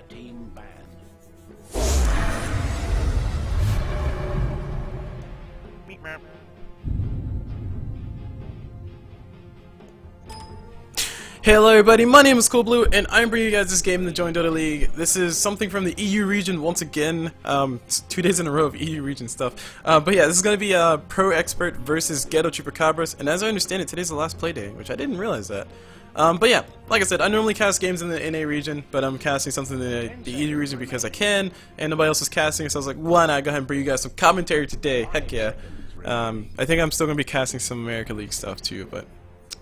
team banned. Hello everybody, my name is CulBlu, and I'm bringing you guys this game in the JoinDota League. This is something from the EU region once again. It's 2 days in a row of EU region stuff. But yeah, this is going to be proXpert versus Ghetto Chupracabras, and as I understand it, today's the last play day, which I didn't realize that. But yeah, like I said, I normally cast games in the NA region, but I'm casting something in the EU region because I can, and nobody else is casting, so I was like, why not go ahead and bring you guys some commentary today? Heck yeah. I think I'm still going to be casting some American League stuff too, but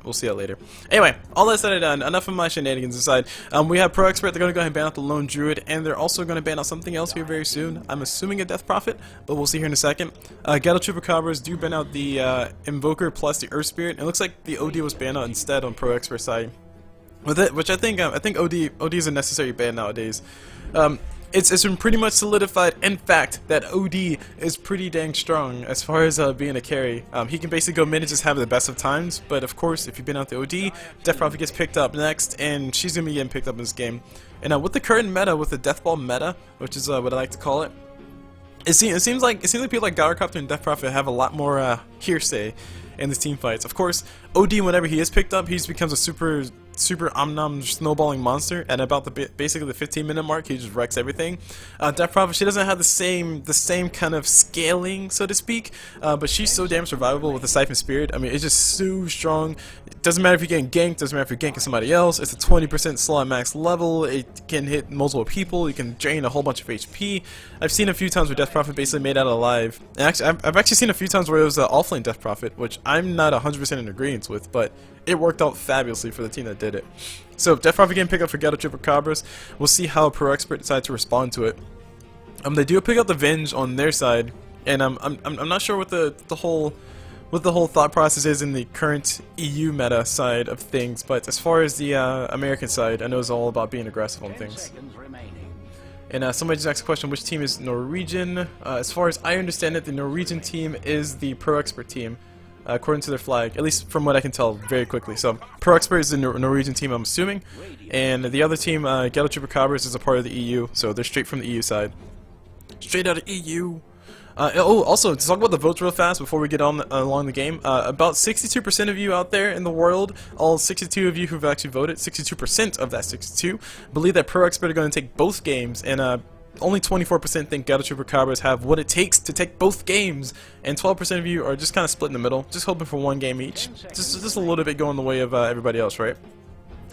we'll see that later. Anyway, all that said and done, enough of my shenanigans aside. We have proXpert. They're going to go ahead and ban out the Lone Druid, and they're also going to ban out something else here very soon. I'm assuming a Death Prophet, but we'll see here in a second. Ghetto Chupracabras do ban out the Invoker plus the Earth Spirit. It looks like the OD was banned out instead on proXpert side. With it, which I think OD is a necessary ban nowadays. It's been pretty much solidified, in fact, that OD is pretty dang strong as far as being a carry. He can basically go mid and just have the best of times, but of course, if you've been out the OD, Death Prophet gets picked up next, and she's going to be getting picked up in this game. And with the current meta, with the Death Ball meta, which is what I like to call it, it seems like people like Gyrocopter and Death Prophet have a lot more hearsay in the team fights. Of course, OD, whenever he is picked up, he just becomes a super omnom snowballing monster, and about basically the 15-minute mark, he just wrecks everything. Death Prophet, she doesn't have the same kind of scaling, so to speak, but she's so damn survivable with the Siphon Spirit. I mean, it's just so strong. It doesn't matter if you're getting ganked, doesn't matter if you're ganking somebody else. It's a 20% slot max level. It can hit multiple people. You can drain a whole bunch of HP. I've seen a few times where Death Prophet basically made out alive. And actually, I've actually seen a few times where it was an offlane Death Prophet, which I'm not 100% in agreement with, but it worked out fabulously for the team that did it. So Death Prophet getting picked up for Ghetto Chupracabras. We'll see how proXpert decides to respond to it. They do pick up the Venge on their side, and I'm not sure what the whole thought process is in the current EU meta side of things, but as far as the American side, I know it's all about being aggressive on things. And somebody just asked a question, which team is Norwegian? As far as I understand it, the Norwegian team is the proXpert team, according to their flag, at least from what I can tell very quickly. So proXpert is the Norwegian team, I'm assuming, and the other team, Ghetto Chupracabras, is a part of the EU, so they're straight from the EU side. Straight out of EU. Also, to talk about the votes real fast before we get on along the game, about 62% of you out there in the world, all 62 of you who've actually voted, 62% of that 62, believe that proXpert are going to take both games, and only 24% think Ghetto Chupracabras have what it takes to take both games, and 12% of you are just kind of split in the middle, just hoping for one game each. Just a little bit going the way of everybody else, right?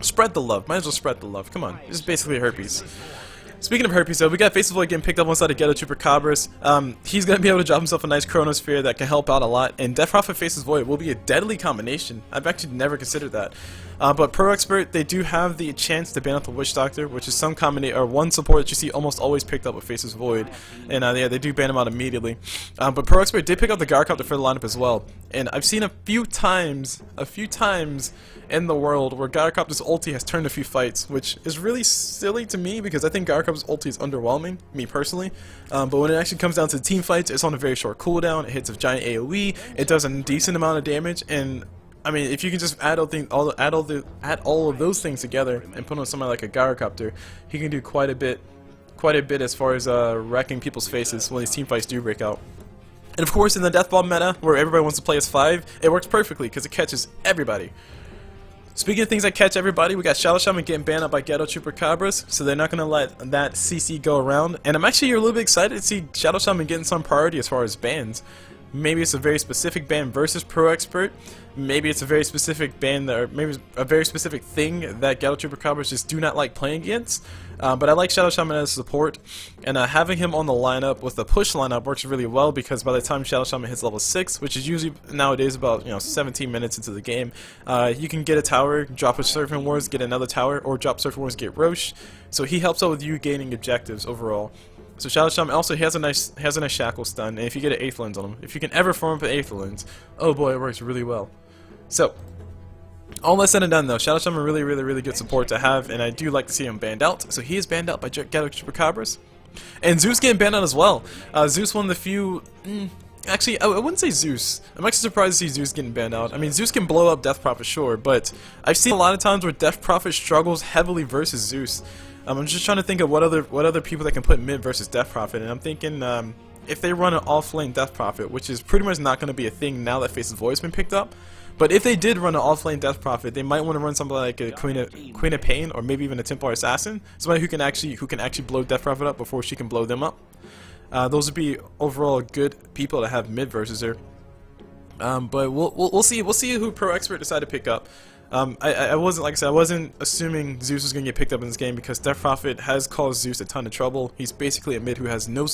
Spread the love. Might as well spread the love. Come on. This is basically herpes. Speaking of herpes, though, we got Face of Void getting picked up on side of Ghetto Chupracabras. He's going to be able to drop himself a nice Chronosphere that can help out a lot, and Death Prophet Faces Void will be a deadly combination. I've actually never considered that. But proXpert, they do have the chance to ban out the Witch Doctor, which is some combination, or one support that you see almost always picked up with Faces Void, and yeah, they do ban him out immediately. But proXpert did pick up the Gyrocopter for the lineup as well, and I've seen a few times in the world where Gyrocopter's ulti has turned a few fights, which is really silly to me because I think Gyrocopter's ulti is underwhelming, me personally. But when it actually comes down to team fights, it's on a very short cooldown, it hits a giant AoE, it does a decent amount of damage, and I mean, if you can just add all of those things together and put on somebody like a Gyrocopter, he can do quite a bit as far as wrecking people's faces when these team fights do break out. And of course, in the Death Ball meta, where everybody wants to play as 5, it works perfectly because it catches everybody. Speaking of things that catch everybody, we got Shadow Shaman getting banned out by Ghetto Chupracabras, so they're not going to let that CC go around. And I'm actually a little bit excited to see Shadow Shaman getting some priority as far as bans. Maybe it's a very specific ban versus proXpert. Maybe it's a very specific ban, or maybe a very specific thing that Ghetto Chupracabras just do not like playing against. But I like Shadow Shaman as support, and having him on the lineup with the push lineup works really well because by the time Shadow Shaman hits level 6, which is usually nowadays about 17 minutes into the game, you can get a tower, drop a Surfing Wars, get another tower, or drop Surfing Wars, get Roche. So he helps out with you gaining objectives overall. So Shadow Shaman also has a nice shackle stun, and if you get an 8th lens on him, if you can ever farm up an 8th lens, oh boy, it works really well. So all that said and done, though, Shadow Shaman really good support to have, and I do like to see him banned out. So he is banned out by Ghetto Chupracabras, and Zeus getting banned out as well. Zeus one of the few. Actually, I wouldn't say Zeus. I'm actually surprised to see Zeus getting banned out. I mean, Zeus can blow up Death Prophet, sure, but I've seen a lot of times where Death Prophet struggles heavily versus Zeus. I'm just trying to think of what other people that can put mid versus Death Prophet, and I'm thinking if they run an off-lane Death Prophet, which is pretty much not going to be a thing now that Face's Voice has been picked up, but if they did run an off-lane Death Prophet, they might want to run something like a Queen of Pain, or maybe even a Templar Assassin, somebody who can actually blow Death Prophet up before she can blow them up. Those would be overall good people to have mid versus her. But we'll see who proXpert decide to pick up. I wasn't, like I said, I wasn't assuming Zeus was going to get picked up in this game because Death Prophet has caused Zeus a ton of trouble. He's basically a mid who has no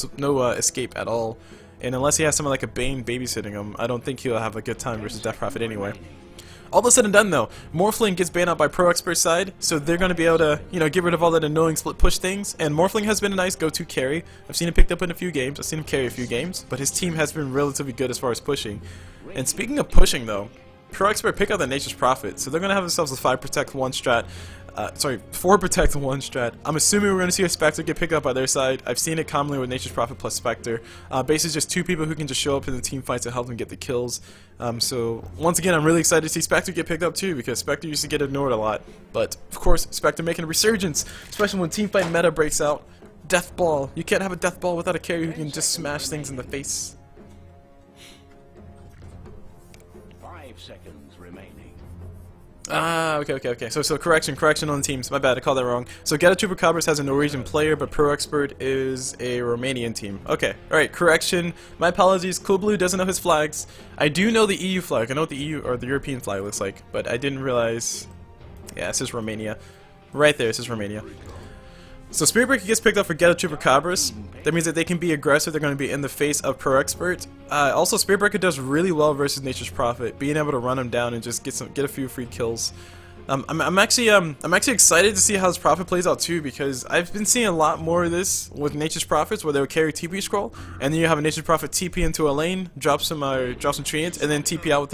escape at all, and unless he has someone like a Bane babysitting him, I don't think he'll have a good time versus Death Prophet anyway. All of a sudden done though, Morphling gets banned out by proXpert's side, so they're going to be able to, get rid of all that annoying split push things, and Morphling has been a nice go-to carry. I've seen him picked up in a few games, I've seen him carry a few games, but his team has been relatively good as far as pushing. And speaking of pushing though, proXpert pick up the Nature's Prophet, so they're going to have themselves a 5 protect 1 strat. 4 protect 1 strat. I'm assuming we're going to see a Spectre get picked up by their side. I've seen it commonly with Nature's Prophet plus Spectre. Basically just 2 people who can just show up in the team fights to help them get the kills. So once again, I'm really excited to see Spectre get picked up too, because Spectre used to get ignored a lot. But of course, Spectre making a resurgence, especially when team fight meta breaks out. Death Ball. You can't have a Death Ball without a carry who can just smash things in the face. 5 seconds remaining. Okay. So correction on the teams. My bad, I called that wrong. So Ghetto Chupracabras has a Norwegian player, but proXpert is a Romanian team. Okay, alright, correction. My apologies, CulBlu doesn't know his flags. I do know the EU flag. I know what the EU or the European flag looks like, but I didn't realize. Yeah, it says Romania. Right there, it says Romania. So Spirit Breaker gets picked up for Ghetto Chupracabras. That means that they can be aggressive. They're going to be in the face of proXpert. Also, Spirit Breaker does really well versus Nature's Prophet, being able to run him down and just get a few free kills. I'm actually excited to see how this Prophet plays out too, because I've been seeing a lot more of this with Nature's Prophets, where they'll carry TP scroll, and then you have a Nature's Prophet TP into a lane, drop some treants, and then TP out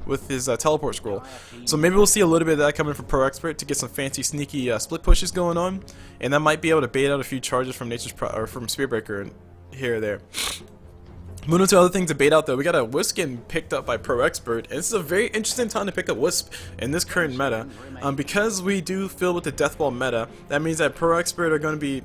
with his teleport scroll. So maybe we'll see a little bit of that coming from proXpert to get some fancy sneaky split pushes going on, and that might be able to bait out a few charges from from Spirit Breaker here or there. Moving to other things to bait out though, we got a Wisp getting picked up by proXpert, and this is a very interesting time to pick up Wisp in this current meta. Because we do fill with the Death Ball meta, that means that proXpert are going to be,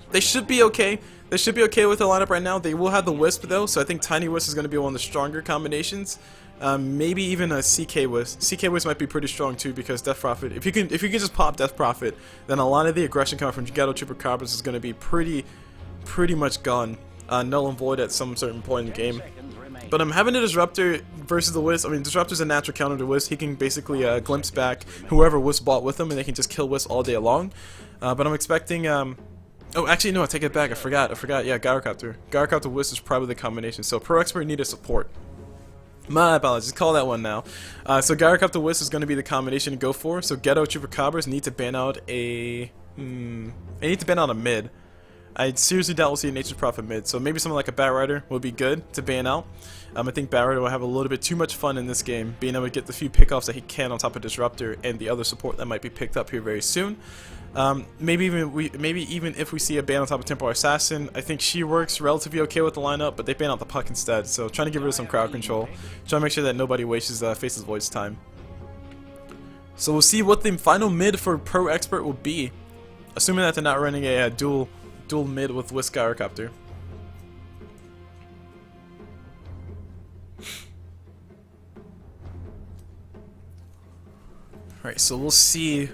they should be okay. They should be okay with the lineup right now. They will have the Wisp though, so I think Tiny Wisp is going to be one of the stronger combinations. Maybe even a CK Wisp. CK Wisp might be pretty strong too, because Death Prophet, if you can just pop Death Prophet, then a lot of the aggression coming from Ghetto Chupracabras is going to be pretty much gone. Null and void at some certain point in the game. But I'm having a Disruptor versus the Wisp. I mean, Disruptor's a natural counter to Wisp. He can basically glimpse back whoever Wisp bought with him, and they can just kill Wisp all day long. But I'm expecting, oh, actually, no, I take it back. I forgot. Yeah, Gyrocopter. Gyrocopter Wisp is probably the combination. So proXpert needed support. My apologies, call that one now. So Gyrocopter Wisp is going to be the combination to go for. So Ghetto Chupracabras need to ban out a, they need to ban out a mid. I seriously doubt we'll see a Nature's Prophet mid, so maybe someone like a Batrider would be good to ban out. I think Batrider will have a little bit too much fun in this game, being able to get the few pickoffs that he can on top of Disruptor and the other support that might be picked up here very soon. Maybe even if we see a ban on top of Templar Assassin, I think she works relatively okay with the lineup, but they ban out the Puck instead, so trying to get rid of some crowd control, trying to make sure that nobody wastes Face's Voice time. So we'll see what the final mid for proXpert will be, assuming that they're not running a dual mid with Wisp Gyrocopter. Alright, so we'll see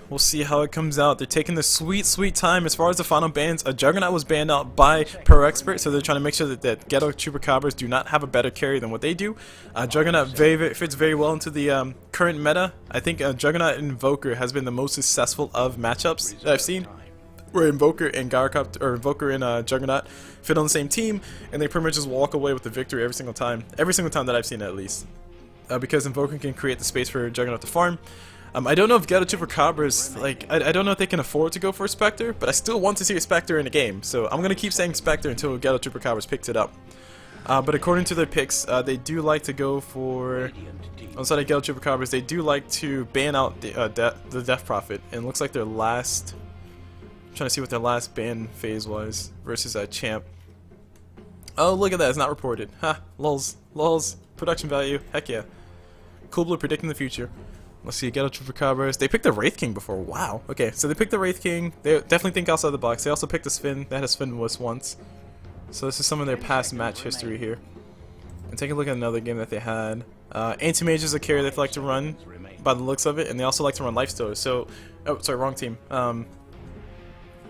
how it comes out. They're taking the sweet time as far as the final bans. A Juggernaut was banned out by proXpert, so they're trying to make sure that Ghetto Chupracabras do not have a better carry than what they do. Juggernaut fits very well into the current meta. I think Juggernaut and Invoker has been the most successful of matchups that I've seen, where Invoker and Gyrocopter, or Invoker and Juggernaut fit on the same team, and they pretty much just walk away with the victory every single time that I've seen it, at least. Because Invoker can create the space for Juggernaut to farm. I don't know if Ghetto Chupracabras, like, I don't know if they can afford to go for a Spectre, but I still want to see a Spectre in the game, so I'm gonna keep saying Spectre until Ghetto Chupracabras picks it up. But according to their picks, they do like to go for, outside of Ghetto Chupracabras, they do like to ban out the Death Prophet, and it looks like their last, I'm trying to see what their last ban phase was versus Champ. Oh, look at that, it's not reported. Ha, lols, production value, heck yeah. CulBlu predicting the future. Let's see, Ghetto Chupracabras. They picked the Wraith King before. Wow. Okay, so they picked the Wraith King. They definitely think outside the box. They also picked a Sven. They had a Sven Wisp once. So this is some of their past match history here. And take a look at another game that they had. Anti-Mage is a carry they like to run, by the looks of it, and they also like to run Lifestealers. So, oh, sorry, wrong team.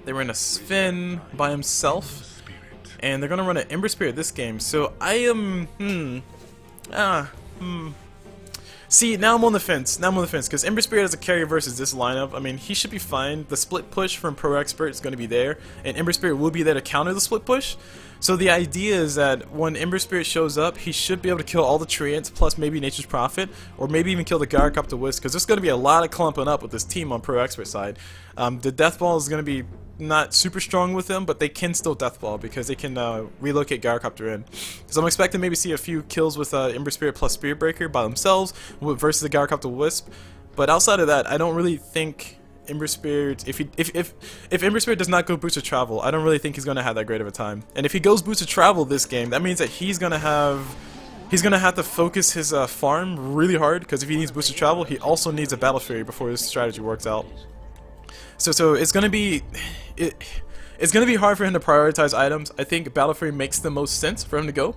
They ran a Sven by himself, and they're gonna run an Ember Spirit this game. So I am, See, now I'm on the fence. Because Ember Spirit as a carry versus this lineup, I mean, he should be fine. The split push from proXpert is going to be there, and Ember Spirit will be there to counter the split push. So the idea is that when Ember Spirit shows up, he should be able to kill all the Treants, plus maybe Nature's Prophet, or maybe even kill the Gyrocopter Wisp, because there's going to be a lot of clumping up with this team on proXpert side. The Death Ball is going to be not super strong with them, but they can still Death Ball because they can relocate Gyrocopter in. So I'm expecting maybe see a few kills with Ember Spirit plus Spirit Breaker by themselves versus the Gyrocopter Wisp. But outside of that, I don't really think Ember Spirit, if Ember Spirit does not go Boots of Travel, I don't really think he's going to have that great of a time. And if he goes Boots of Travel this game, that means that he's going to have to focus his farm really hard, because if he needs Boots of Travel, he also needs a Battle Fury before his strategy works out. So it's gonna be hard for him to prioritize items. I think Battle Fury makes the most sense for him to go.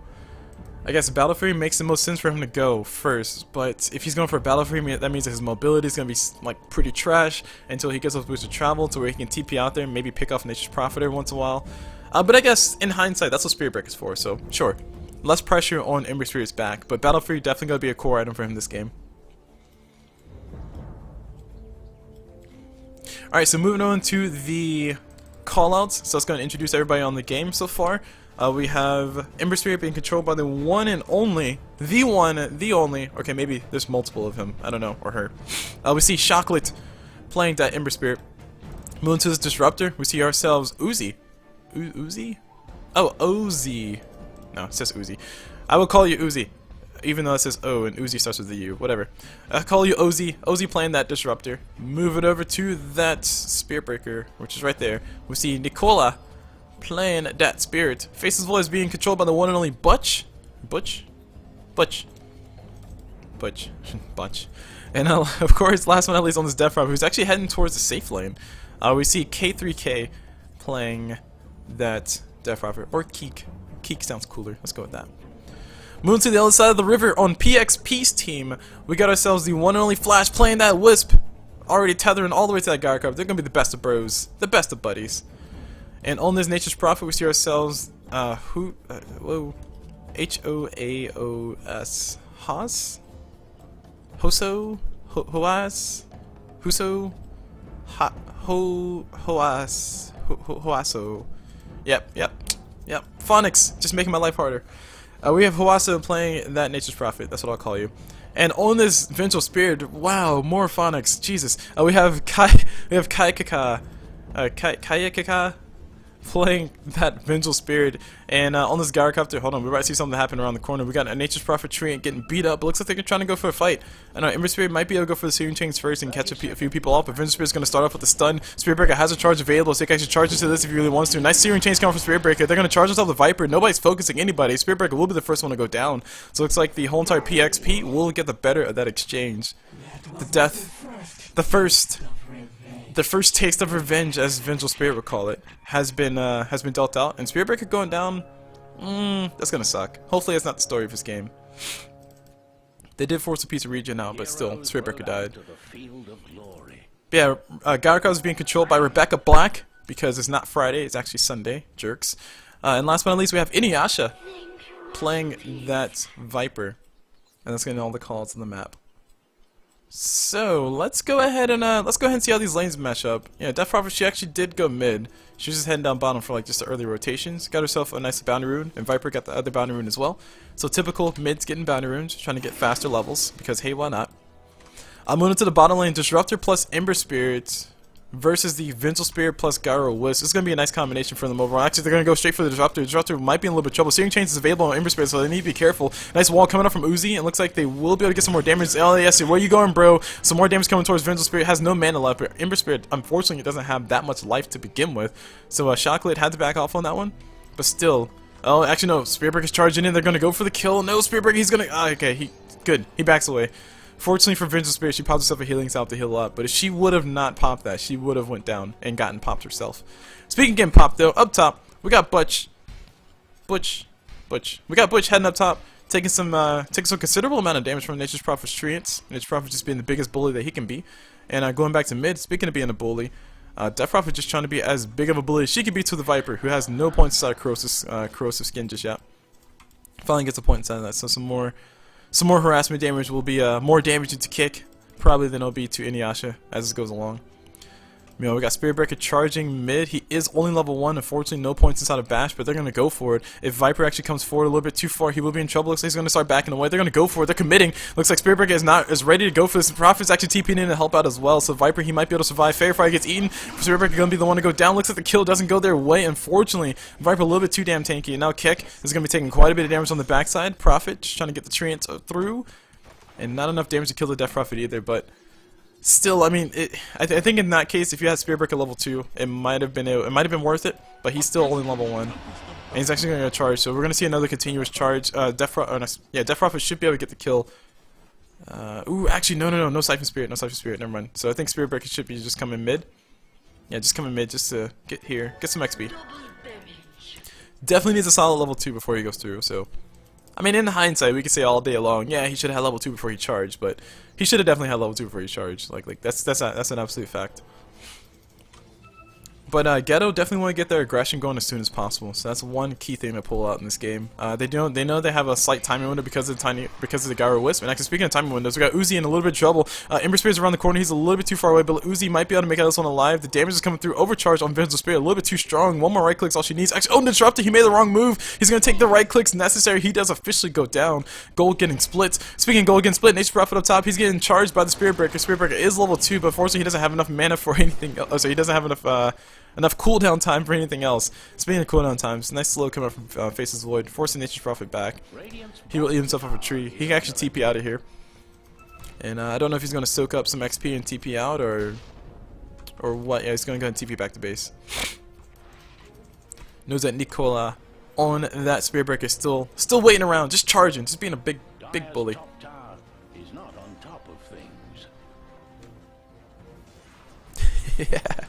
I guess Battle Fury makes the most sense for him to go first, but if he's going for Battle Fury, that means that his mobility is gonna be like pretty trash until he gets those boosted travel to where he can TP out there and maybe pick off Nature's Prophet every once in a while. But I guess in hindsight, that's what Spirit Break is for. So sure, less pressure on Ember Spirit's back, but Battle Fury definitely gonna be a core item for him this game. Alright, so moving on to the callouts. So it's going to introduce everybody on the game so far. We have Ember Spirit being controlled by the one and only, the only, okay, maybe there's multiple of him, I don't know, or her. We see Chocolate playing that Ember Spirit. Moving to this Disruptor, we see ourselves Uzi. Uzi? Oh, Ozi. No, it says Uzi. I will call you Uzi. Even though it says O and Uzi starts with the U, whatever. I'll call you Ozi. Ozi playing that Disruptor. Move it over to that Spirit Breaker, which is right there. We see Nicola playing that Spirit. Face's voice being controlled by the one and only Butch. Butch. And of course, last but not least on this Death Robber, who's actually heading towards the safe lane. We see K3K playing that Death Robber. Or Keek. Keek sounds cooler. Let's go with that. Moving to the other side of the river on PXP's team, we got ourselves the one and only Flash playing that Wisp, already tethering all the way to that Gyrocopter. They're gonna be the best of bros, the best of buddies. And on this Nature's Prophet, we see ourselves H-O-A-O-S, Haas, Hoso, Hoas, Huso, Hoas, Hoaso. Yep. Phonics, just making my life harder. We have Hawasa playing that Nature's Prophet. That's what I'll call you. And on this Vengeful Spirit, wow, more phonics. Jesus. We have Kayakaka playing that Vengeful Spirit. And on this Gyrocopter, hold on, we're about to see something happen around the corner. We got a Nature's Prophet Treant getting beat up. It looks like they're trying to go for a fight. I know Ember Spirit might be able to go for the Searing Chains first and catch a few people off, but Vengeful Spirit's going to start off with the stun. Spirit Breaker has a charge available, so you can actually charge into this if you really wants to. Nice Searing Chains coming from Spirit Breaker. They're going to charge themselves with Viper. Nobody's focusing anybody. Spirit Breaker will be the first one to go down. So it looks like the whole entire PXP will get the better of that exchange. The death, the first taste of revenge, as Vengeful Spirit would call it, has been dealt out, and Spirit Breaker going down, that's gonna suck. Hopefully that's not the story of this game. They did force a piece of regen out, but still, Spirit Breaker died. Yeah, Gyrocopter is being controlled by Rebecca Black, because it's not Friday, it's actually Sunday, jerks. And last but not least, we have Inuyasha playing that Viper, and that's getting all the calls on the map. So let's go ahead and see how these lanes match up. Yeah, Death Prophet, she actually did go mid. She was just heading down bottom for like just the early rotations. Got herself a nice bounty rune, and Viper got the other bounty rune as well. So typical mids getting bounty runes, trying to get faster levels because hey, why not? I'm moving to the bottom lane. Disruptor plus Ember Spirit versus the Vengeful Spirit plus Gyro Wisp. This is going to be a nice combination for them overall. Actually, they're going to go straight for the Disruptor. Disruptor might be in a little bit of trouble. Searing Chains is available on Ember Spirit, so they need to be careful. Nice wall coming up from Uzi, and looks like they will be able to get some more damage. Oh, yes, where you going, bro? Some more damage coming towards Vengeful Spirit. Has no mana left, but Ember Spirit, unfortunately, it doesn't have that much life to begin with. So, Chocolate had to back off on that one, but still. Oh, actually, no. Spirit Breaker's charging in. They're going to go for the kill. No, Spirit Breaker, he's going to... Oh, okay, good. He backs away. Fortunately for Vengeful Spirit, she popped herself a healing salve to heal up, but if she would have not popped that, she would have went down and gotten popped herself. Speaking of getting popped though, up top, we got Butch. We got Butch heading up top, taking some considerable amount of damage from Nature's Prophet's treants. Nature's Prophet just being the biggest bully that he can be. And going back to mid, speaking of being a bully, Death Prophet just trying to be as big of a bully as she can be to the Viper, who has no points inside of corrosive skin just yet. Finally gets a point inside of that, so some more harassment damage will be more damaging to Kick, probably than it'll be to Inuyasha as it goes along. You know, we got Spirit Breaker charging mid. He is only level 1. Unfortunately, no points inside of Bash, but they're going to go for it. If Viper actually comes forward a little bit too far, he will be in trouble. Looks like he's going to start backing away. They're going to go for it. They're committing. Looks like Spirit Breaker is ready to go for this. Prophet's actually TPing in to help out as well. So Viper, he might be able to survive. Fair Fire gets eaten. Spirit Breaker going to be the one to go down. Looks like the kill doesn't go their way. Unfortunately, Viper a little bit too damn tanky. And now Kick is going to be taking quite a bit of damage on the backside. Prophet just trying to get the treants through. And not enough damage to kill the Death Prophet either, but still, I mean, I think in that case, if you had Spirit Breaker level 2, it might have been worth it. But he's still only level 1, and he's actually going to charge. So we're going to see another continuous charge. Death Prophet should be able to get the kill. Ooh, actually, no Siphon Spirit, never mind. So I think Spirit Breaker should be just coming mid. Yeah, just coming mid, just to get here, get some XP. Definitely needs a solid level 2 before he goes through. So, I mean, in hindsight, we could say all day long, yeah, he should have had level 2 before he charged, but he should have definitely had level 2 before he charged. Like that's an absolute fact. But Ghetto definitely want to get their aggression going as soon as possible. So that's one key thing to pull out in this game. They know they have a slight timing window because of the Gyro Wisp. And actually, speaking of timing windows, we got Uzi in a little bit of trouble. Ember Spirit's around the corner. He's a little bit too far away, but Uzi might be able to make out this one alive. The damage is coming through. Overcharge on Vengeful Spirit, a little bit too strong. One more right click's all she needs. Actually, Disruptor. He made the wrong move. He's gonna take the right clicks necessary. He does officially go down. Gold getting split. Speaking of gold getting split, Nature's Prophet up top. He's getting charged by the Spirit Breaker. Spirit Breaker is level 2, but unfortunately he doesn't have enough mana for anything else. So he doesn't have enough cooldown time for anything else. Speaking of cooldown times, nice slow coming up from Faces Void, forcing Nature's Prophet back. He will eat himself up a tree. He can actually TP out of here. And I don't know if he's going to soak up some XP and TP out or what. Yeah, he's going to go ahead and TP back to base. Knows that Nicola on that Spirit Breaker is still waiting around, just charging, just being a big bully. Top tower is not on top of things. Yeah.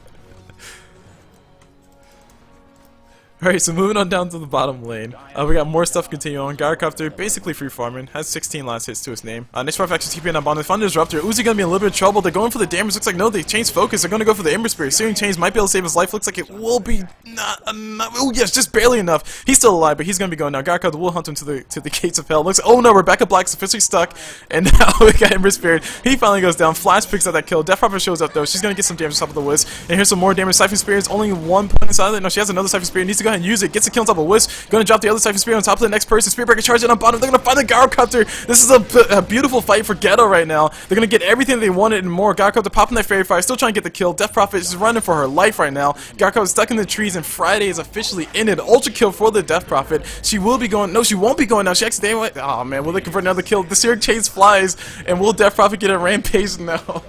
Alright, so moving on down to the bottom lane, we got more stuff continuing on. Gyrocopter basically free farming, has 16 last hits to his name. Next Prophet actually TPing up on the Thunder Disruptor. Uzi gonna be in a little bit of trouble. They're going for the damage. Looks like no, they changed focus. They're gonna go for the Ember Spirit. Searing Chains might be able to save his life. Looks like it will be not enough. Oh yes, just barely enough. He's still alive, but he's gonna be going now. Gyrocopter will hunt him to the gates of hell. Looks, oh no, Rebecca Black's officially stuck, and now we got Ember Spirit. He finally goes down. Flash picks up that kill. Death Prophet shows up though. She's gonna get some damage on top of the Wisp, and here's some more damage. Siphon Spirit's only 1 point inside of it. No, she has another Siphon Spirit. Needs to go ahead and use it. Gets a kill on top of Wisp. Gonna drop the other Siphon Spirit on top of the next person. Spirit Breaker charging on bottom. They're gonna find the Gyrocopter. This is a beautiful fight for Ghetto right now. They're gonna get everything they wanted and more. Gyrocopter popping that Fairy Fire, still trying to get the kill. Death Prophet is running for her life right now. Gyrocopter is stuck in the trees, and Friday is officially ended. Ultra kill for the Death Prophet. She will be going. No, she won't be going now. She accidentally. Oh man, we're looking for another kill. The Searing Chains flies, and will Death Prophet get a rampage? No.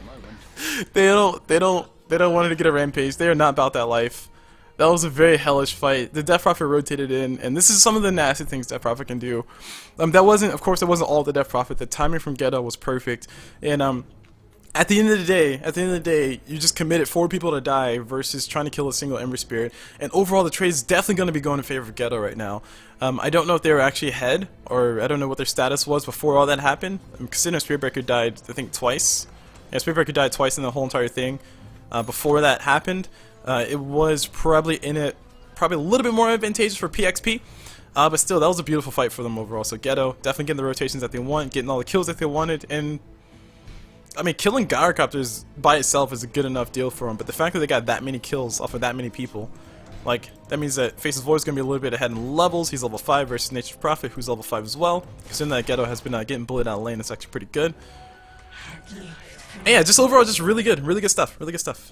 They don't want her to get a rampage. They are not about that life. That was a very hellish fight. The Death Prophet rotated in, and this is some of the nasty things Death Prophet can do. That wasn't, of course, that wasn't all the Death Prophet. The timing from Ghetto was perfect, and at the end of the day, you just committed 4 people to die versus trying to kill a single Ember Spirit. And overall, the trade is definitely going to be going in favor of Ghetto right now. I don't know if they were actually ahead, or I don't know what their status was before all that happened. Considering Spirit Breaker died, I think twice. Yeah, Spirit Breaker died twice in the whole entire thing. Before that happened. It was probably a little bit more advantageous for PXP, but still, that was a beautiful fight for them overall. So Ghetto definitely getting the rotations that they want, getting all the kills that they wanted, and I mean, killing Gyrocopters by itself is a good enough deal for them. But the fact that they got that many kills off of that many people, like that means that Faces Void is going to be a little bit ahead in levels. He's level 5 versus Nature's Prophet, who's level 5 as well. Considering that Ghetto has been getting bullied out of lane, it's actually pretty good. And yeah, just overall, just really good stuff, really good stuff.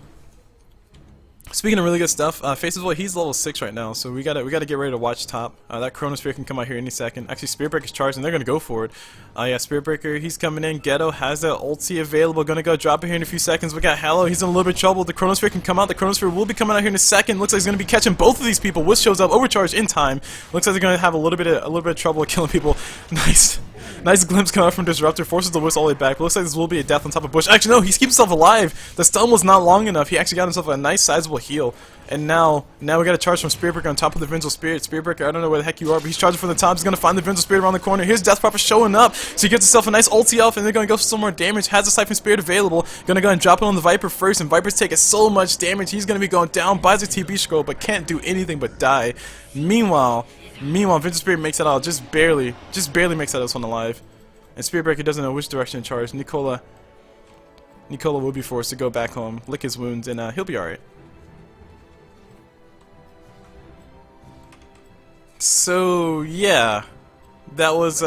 Speaking of really good stuff, Faces Void, he's level 6 right now, so we gotta get ready to watch top. That Chronosphere can come out here any second. Actually, Spirit Breaker's charged, and they're gonna go for it. Yeah, Spirit Breaker, he's coming in. Ghetto has that ulti available, gonna go drop it here in a few seconds. We got Hallow, he's in a little bit of trouble. The Chronosphere can come out. The Chronosphere will be coming out here in a second. Looks like he's gonna be catching both of these people. Wisp shows up, overcharged in time. Looks like they're gonna have a little bit of trouble killing people. Nice. Nice glimpse coming out from Disruptor, forces the Wisp all the way back. But looks like this will be a death on top of Bush. Actually, no, he's keeping himself alive. The stun was not long enough. He actually got himself a nice sizable heal. And now we got a charge from Spirit Breaker on top of the Vengeful Spirit. Spirit Breaker, I don't know where the heck you are, but he's charging from the top. He's gonna find the Vengeful Spirit around the corner. Here's Death Prophet showing up. So he gets himself a nice ulti off, and they're gonna go for some more damage. Has a Siphon Spirit available. Gonna go and drop it on the Viper first, and Viper's taking so much damage. He's gonna be going down, buys a TB scroll, but can't do anything but die. Meanwhile, Vengeful Spirit makes it out, just barely makes out this one alive. And Spirit Breaker doesn't know which direction to charge. Nicola will be forced to go back home, lick his wounds, and he'll be alright. So yeah, that was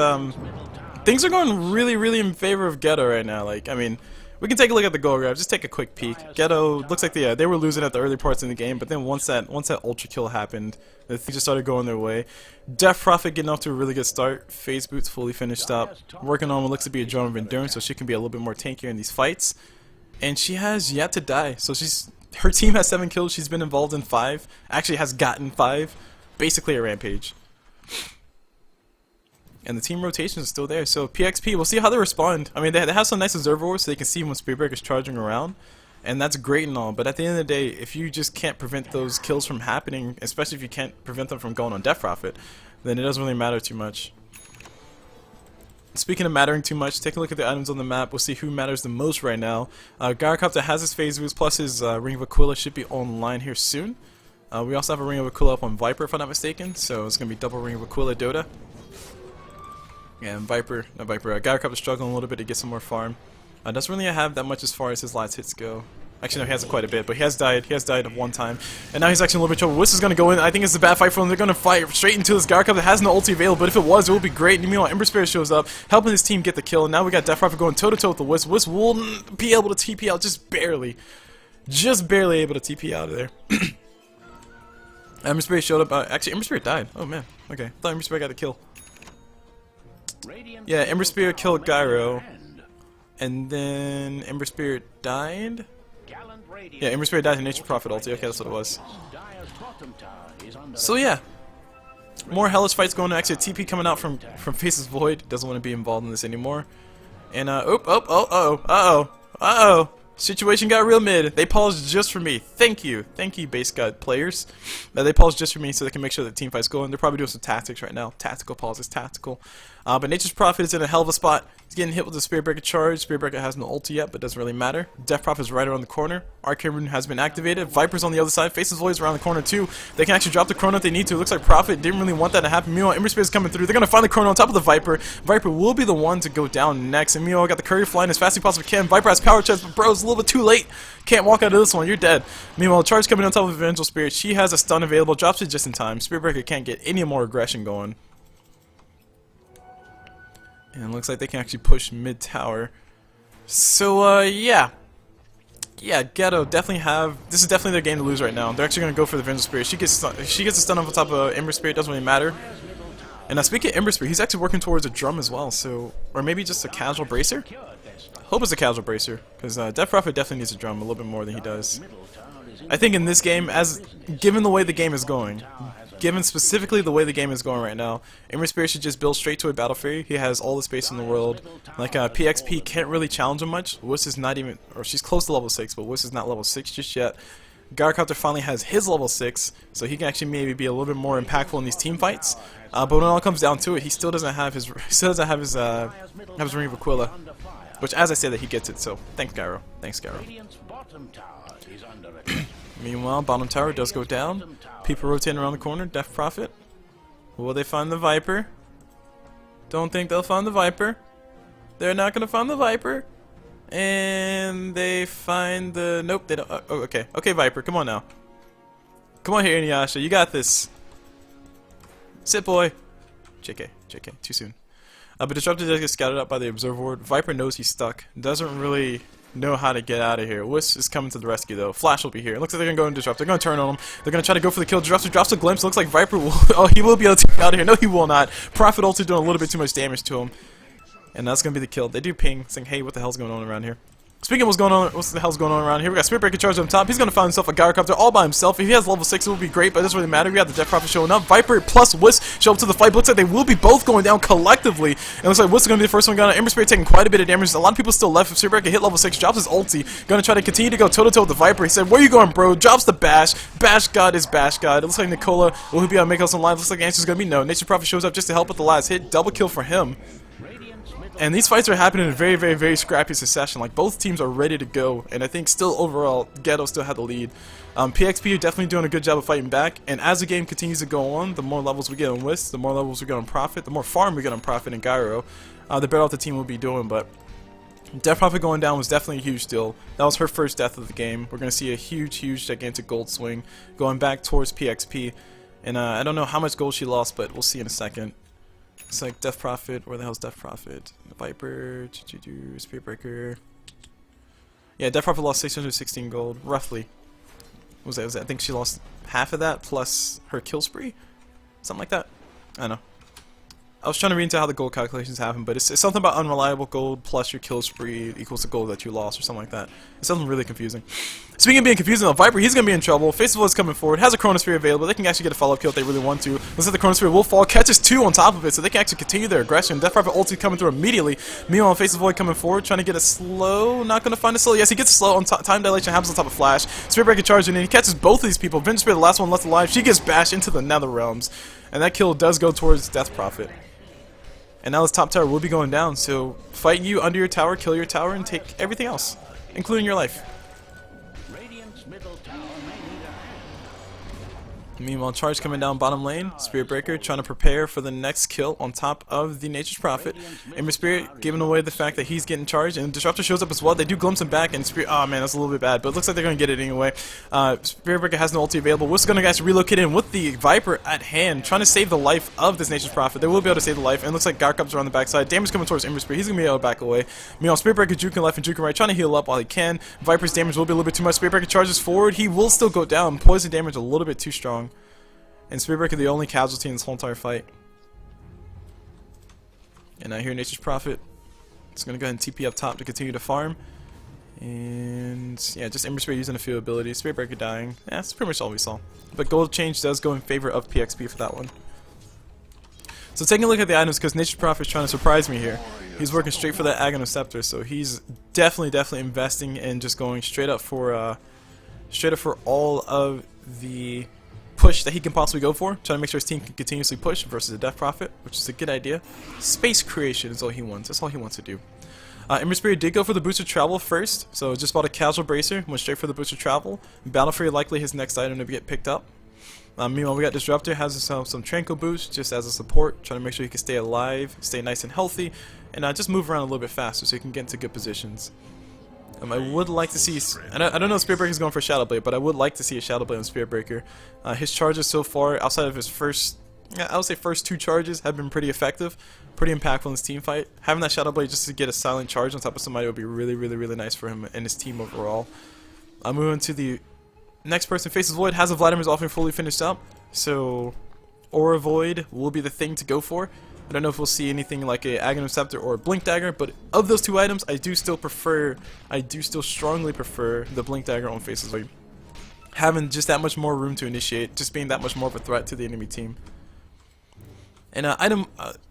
things are going really in favor of Ghetto right now. Like, I mean, we can take a look at the goal graph. Just take a quick peek. Ghetto looks like they were losing at the early parts in the game, but then once that ultra kill happened, the things just started going their way. Death Prophet getting off to a really good start. Phase Boots fully finished up. Working on what looks to be a drum of endurance, so she can be a little bit more tankier in these fights. And she has yet to die. So her team has 7 kills. She's been involved in 5. Actually, has gotten 5. Basically a rampage. And the team rotation is still there. So PXP, we'll see how they respond. I mean, they have some nice observers so they can see when Spirit Breaker is charging around. And that's great and all, but at the end of the day, if you just can't prevent those kills from happening, especially if you can't prevent them from going on Death Prophet, then it doesn't really matter too much. Speaking of mattering too much, take a look at the items on the map. We'll see who matters the most right now. Gyrocopter has his phase boost, plus his Ring of Aquila should be online here soon. We also have a Ring of Aquila up on Viper, if I'm not mistaken, so it's going to be double Ring of Aquila Dota. And Gyrocopter struggling a little bit to get some more farm. Doesn't really have that much as far as his last hits go. Actually, no, he has quite a bit, but he has died. He has died one time. And now he's actually in a little bit of trouble. Wisp is going to go in. I think it's a bad fight for him. They're going to fight straight into this Gyrocopter that has no ulti available, but if it was, it would be great. And meanwhile, Ember Spirit shows up, helping his team get the kill. And now we got Death Prophet going toe-to-toe with the Wisp. Wisp will be able to TP out just barely. Just barely able to TP out of there. Ember Spirit showed up. Actually, Ember Spirit died. Oh, man. Okay. I thought Ember Spirit got the kill. Yeah, Ember Spirit killed Gyro. And then Ember Spirit died? Yeah, Ember Spirit died in Nature Prophet ulti. Okay, that's what it was. So yeah. More hellish fights going on. Actually, a TP coming out from Faces Void. Doesn't want to be involved in this anymore. And situation got real mid. They paused just for me. Thank you, base god players. They paused just for me so they can make sure the team fights go. And they're probably doing some tactics right now. Tactical pauses, tactical. But Nature's Prophet is in a hell of a spot. He's getting hit with the Spirit Breaker charge. Spirit Breaker has no ulti yet, but doesn't really matter. Death Prophet is right around the corner. Arcane Rune has been activated. Viper's on the other side. Faces Void is around the corner too. They can actually drop the Chrono if they need to. Looks like Prophet didn't really want that to happen. Meanwhile, Ember Spirit is coming through. They're going to find the Chrono on top of the Viper. Viper will be the one to go down next. And meanwhile, got the Courier flying as fast as he possibly can. Viper has power chest, but bro, it's a little bit too late. Can't walk out of this one. You're dead. Meanwhile, charge coming on top of Vengeful Spirit. She has a stun available. Drops it just in time. Spirit Breaker can't get any more aggression going. And it looks like they can actually push mid-tower. So, yeah. Yeah, Ghetto definitely have... This is definitely their game to lose right now. They're actually going to go for the Vengeful Spirit. She gets a stun on top of Ember Spirit. Doesn't really matter. And now, speaking of Ember Spirit, he's actually working towards a drum as well. So, or maybe just a casual bracer? Hope it's a casual bracer. Because Death Prophet definitely needs a drum a little bit more than he does. I think in this game, given the way the game is going... Given specifically the way the game is going right now, Ember Spirit should just build straight to a Battle Fury. He has all the space in the world. Like, PXP can't really challenge him much. Wisp is not even, or she's close to level 6, but Wisp is not level 6 just yet. Gyrocopter finally has his level 6, so he can actually maybe be a little bit more impactful in these team fights. But when it all comes down to it, he still doesn't have his Ring of Aquila, which, as I said, that he gets it. So thanks, Gyro. Thanks, Gyro. Meanwhile, bottom tower does go down. People rotating around the corner. Death Prophet. Will they find the Viper? Don't think they'll find the Viper. They're not gonna find the Viper. And they find the... Nope, they don't... Oh, okay. Okay, Viper, come on now. Come on here, Inuyasha. You got this. Sit, boy. JK. JK. Too soon. But Disruptor does get scouted out by the Observer. Viper knows he's stuck. Doesn't really... know how to get out of here. Wisp is coming to the rescue though. Flash will be here. It looks like they're gonna go and disrupt. They're gonna turn on him. They're gonna try to go for the kill. Disruptor drops a glimpse. Looks like Viper will. Oh, he will be able to get out of here. No, he will not. Prophet ulti doing a little bit too much damage to him, and that's gonna be the kill. They do ping, saying, "Hey, what the hell's going on around here?" Speaking of what's going on, what the hell's going on around here? We got Spirit Breaker charged on top. He's gonna find himself a Gyrocopter all by himself. If he has level 6, it would be great, but it doesn't really matter. We got the Death Prophet showing up. Viper plus Wisp show up to the fight. Looks like they will be both going down collectively. And it looks like Wisp is gonna be the first one going. Ember Spirit taking quite a bit of damage. A lot of people still left. If Spirit Breaker hit level 6, drops his ulti. Gonna try to continue to go toe to toe with the Viper. He said, "Where you going, bro?" Drops the bash. Bash God is bash God. It looks like Nicola will he be able to make us some live. Looks like the answer is gonna be no. Nature's Prophet shows up just to help with the last hit. Double kill for him. And these fights are happening in very, very, very scrappy succession. Like, both teams are ready to go. And I think still overall, Ghetto still had the lead. PXP are definitely doing a good job of fighting back. And as the game continues to go on, the more levels we get on Wisp, the more levels we get on Prophet, the more farm we get on Prophet and Gyro, the better off the team will be doing. But Death Prophet going down was definitely a huge deal. That was her first death of the game. We're going to see a huge, huge, gigantic gold swing going back towards PXP. And I don't know how much gold she lost, but we'll see in a second. It's like Death Prophet. Where the hell's Death Prophet? Viper, Spirit Breaker. Yeah, Death Prophet lost 616 gold, roughly. What was that? I think she lost half of that plus her kill spree, something like that. I don't know. I was trying to read into how the gold calculations happen, but it's something about unreliable gold plus your kill spree equals the gold that you lost or something like that. It's something really confusing. Speaking of being confusing, the Viper, he's going to be in trouble. Face of Void is coming forward, has a Chronosphere available. They can actually get a follow-up kill if they really want to. Looks like the Chronosphere will fall, catches 2 on top of it, so they can actually continue their aggression. Death Prophet ulti coming through immediately. Meanwhile, Face of Void coming forward, trying to get a slow, not going to find a slow. Yes, he gets a slow on time dilation, happens on top of Flash. Spirit Breaker charging in, he catches both of these people. Vengeance Spirit, the last one left alive, she gets bashed into the Nether Realms. And that kill does go towards Death Prophet. And now this top tower will be going down, so fight you under your tower, kill your tower, and take everything else, including your life. Radiant's middle tower may need a hand. Meanwhile, charge coming down bottom lane. Spirit Breaker trying to prepare for the next kill on top of the Nature's Prophet. Ember Spirit giving away the fact that he's getting charged, and Disruptor shows up as well. They do glimpse him back, and Spirit, oh man, that's a little bit bad, but it looks like they're going to get it anyway. Spirit Breaker has no ulti available. Wisp going to actually relocate in with the Viper at hand, trying to save the life of this Nature's Prophet. They will be able to save the life, and it looks like Garcup's are on the backside. Damage coming towards Ember Spirit. He's going to be able to back away. Meanwhile, Spirit Breaker juking left and juking right, trying to heal up while he can. Viper's damage will be a little bit too much. Spirit Breaker charges forward. He will still go down. Poison damage a little bit too strong. And Spirit Breaker the only casualty in this whole entire fight. And now here Nature's Prophet. It's going to go ahead and TP up top to continue to farm. And yeah, just Ember Spirit using a few abilities. Spirit Breaker dying. Yeah, that's pretty much all we saw. But gold change does go in favor of PXP for that one. So taking a look at the items, because Nature's Prophet is trying to surprise me here. He's working straight for that Aghanim Scepter, so he's definitely investing in just going straight up for all of the push that he can possibly go for, trying to make sure his team can continuously push versus the Death Prophet, which is a good idea. Space creation is all he wants. That's all he wants to do. Ember Spirit did go for the boosted travel first, so just bought a casual bracer, went straight for the boosted travel. Battle Fury likely his next item to get picked up. Meanwhile, we got Disruptor, has some Tranquil boost just as a support, trying to make sure he can stay alive, stay nice and healthy, and just move around a little bit faster so he can get into good positions. I would like to see, I don't know if Spirit Breaker is going for Shadow Blade, but I would like to see a Shadow Blade on Spirit Breaker. His charges so far, outside of his first, I would say first 2 charges, have been pretty effective, pretty impactful in this team fight. Having that Shadow Blade just to get a silent charge on top of somebody would be really nice for him and his team overall. Moving to the next person, Faces Void, has a Vladimir's offering fully finished up, so Aura Void will be the thing to go for. I don't know if we'll see anything like a Aghanim Scepter or a Blink Dagger, but of those 2 items, I do still strongly prefer the Blink Dagger on Faces Void. Having just that much more room to initiate, just being that much more of a threat to the enemy team. And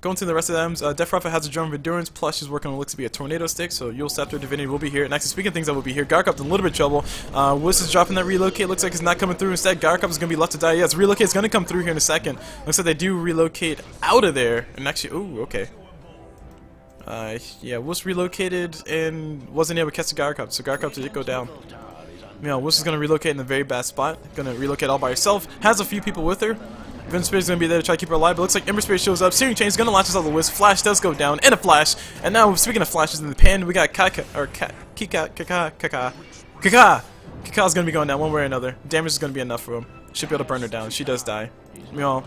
going to the rest of the items, Death Prophet has a Drum of Endurance, plus she's working on what looks to be a Tornado Stick, so Yule Scepter Divinity will be here. And actually, speaking of things that will be here, Garcup's in a little bit of trouble. Wisp is dropping that relocate, looks like it's not coming through. Instead, Garcup is going to be left to die. Yes, relocate is going to come through here in a second. Looks like they do relocate out of there, and actually, ooh, okay. Yeah, Wisp relocated and wasn't able to catch the Garcup, so Garcup did go down. Wisp is going to relocate in a very bad spot, going to relocate all by herself, has a few people with her. Vengeance Spirit is going to be there to try to keep her alive, but it looks like Ember Spirit shows up. Searing Chain is going to launch us out of the Wisp. Flash does go down, and a Flash. And now, speaking of flashes in the pan, we got Kaka is going to be going down one way or another. Damage is going to be enough for him. Should be able to burn her down. She does die.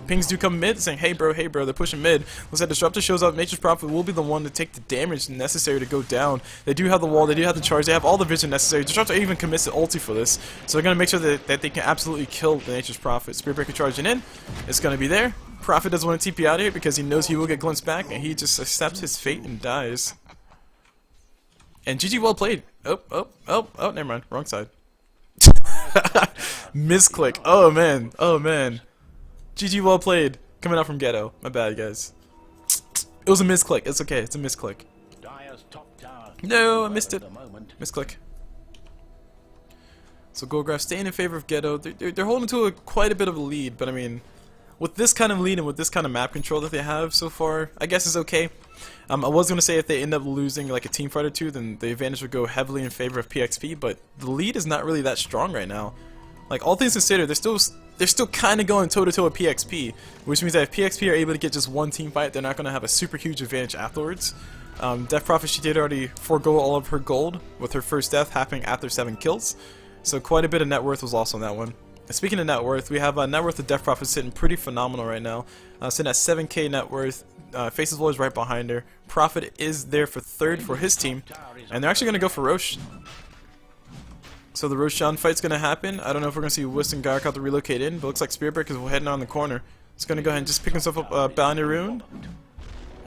Pings do come mid, saying, hey bro, they're pushing mid. Looks like Disruptor shows up. Nature's Prophet will be the one to take the damage necessary to go down. They do have the wall, they do have the charge, they have all the vision necessary. Disruptor even commits the ulti for this. So they're going to make sure that they can absolutely kill the Nature's Prophet. Spirit Breaker charging in. It's going to be there. Prophet doesn't want to TP out of here because he knows he will get glimpsed back, and he just accepts his fate and dies. And GG, well played. Oh, never mind. Wrong side. Misclick. Oh man. GG, well played. Coming out from Ghetto. My bad, guys. It was a misclick. It's okay. It's a misclick. No, I missed it. Misclick. So Goldgraph staying in favor of Ghetto. They're holding to quite a bit of a lead, but I mean, with this kind of lead and with this kind of map control that they have so far, I guess it's okay. I was going to say if they end up losing like a team fight or two, then the advantage would go heavily in favor of PXP, but the lead is not really that strong right now. Like, all things considered, they're still kind of going toe-to-toe with PXP, which means that if PXP are able to get just one team fight, they're not going to have a super huge advantage afterwards. Death Prophet, she did already forego all of her gold, with her first death happening after 7 kills, so quite a bit of net worth was lost on that one. And speaking of net worth, we have net worth of Death Prophet sitting pretty phenomenal right now, sitting at 7k net worth. Faces Void is right behind her. Prophet is there for 3rd for his team, and they're actually going to go for Roche. So the Roshan fight's going to happen. I don't know if we're going to see Whis and Gark out to relocate in, but looks like Spearbreaker is heading on the corner. He's going to go ahead and just pick himself up Bounty Rune.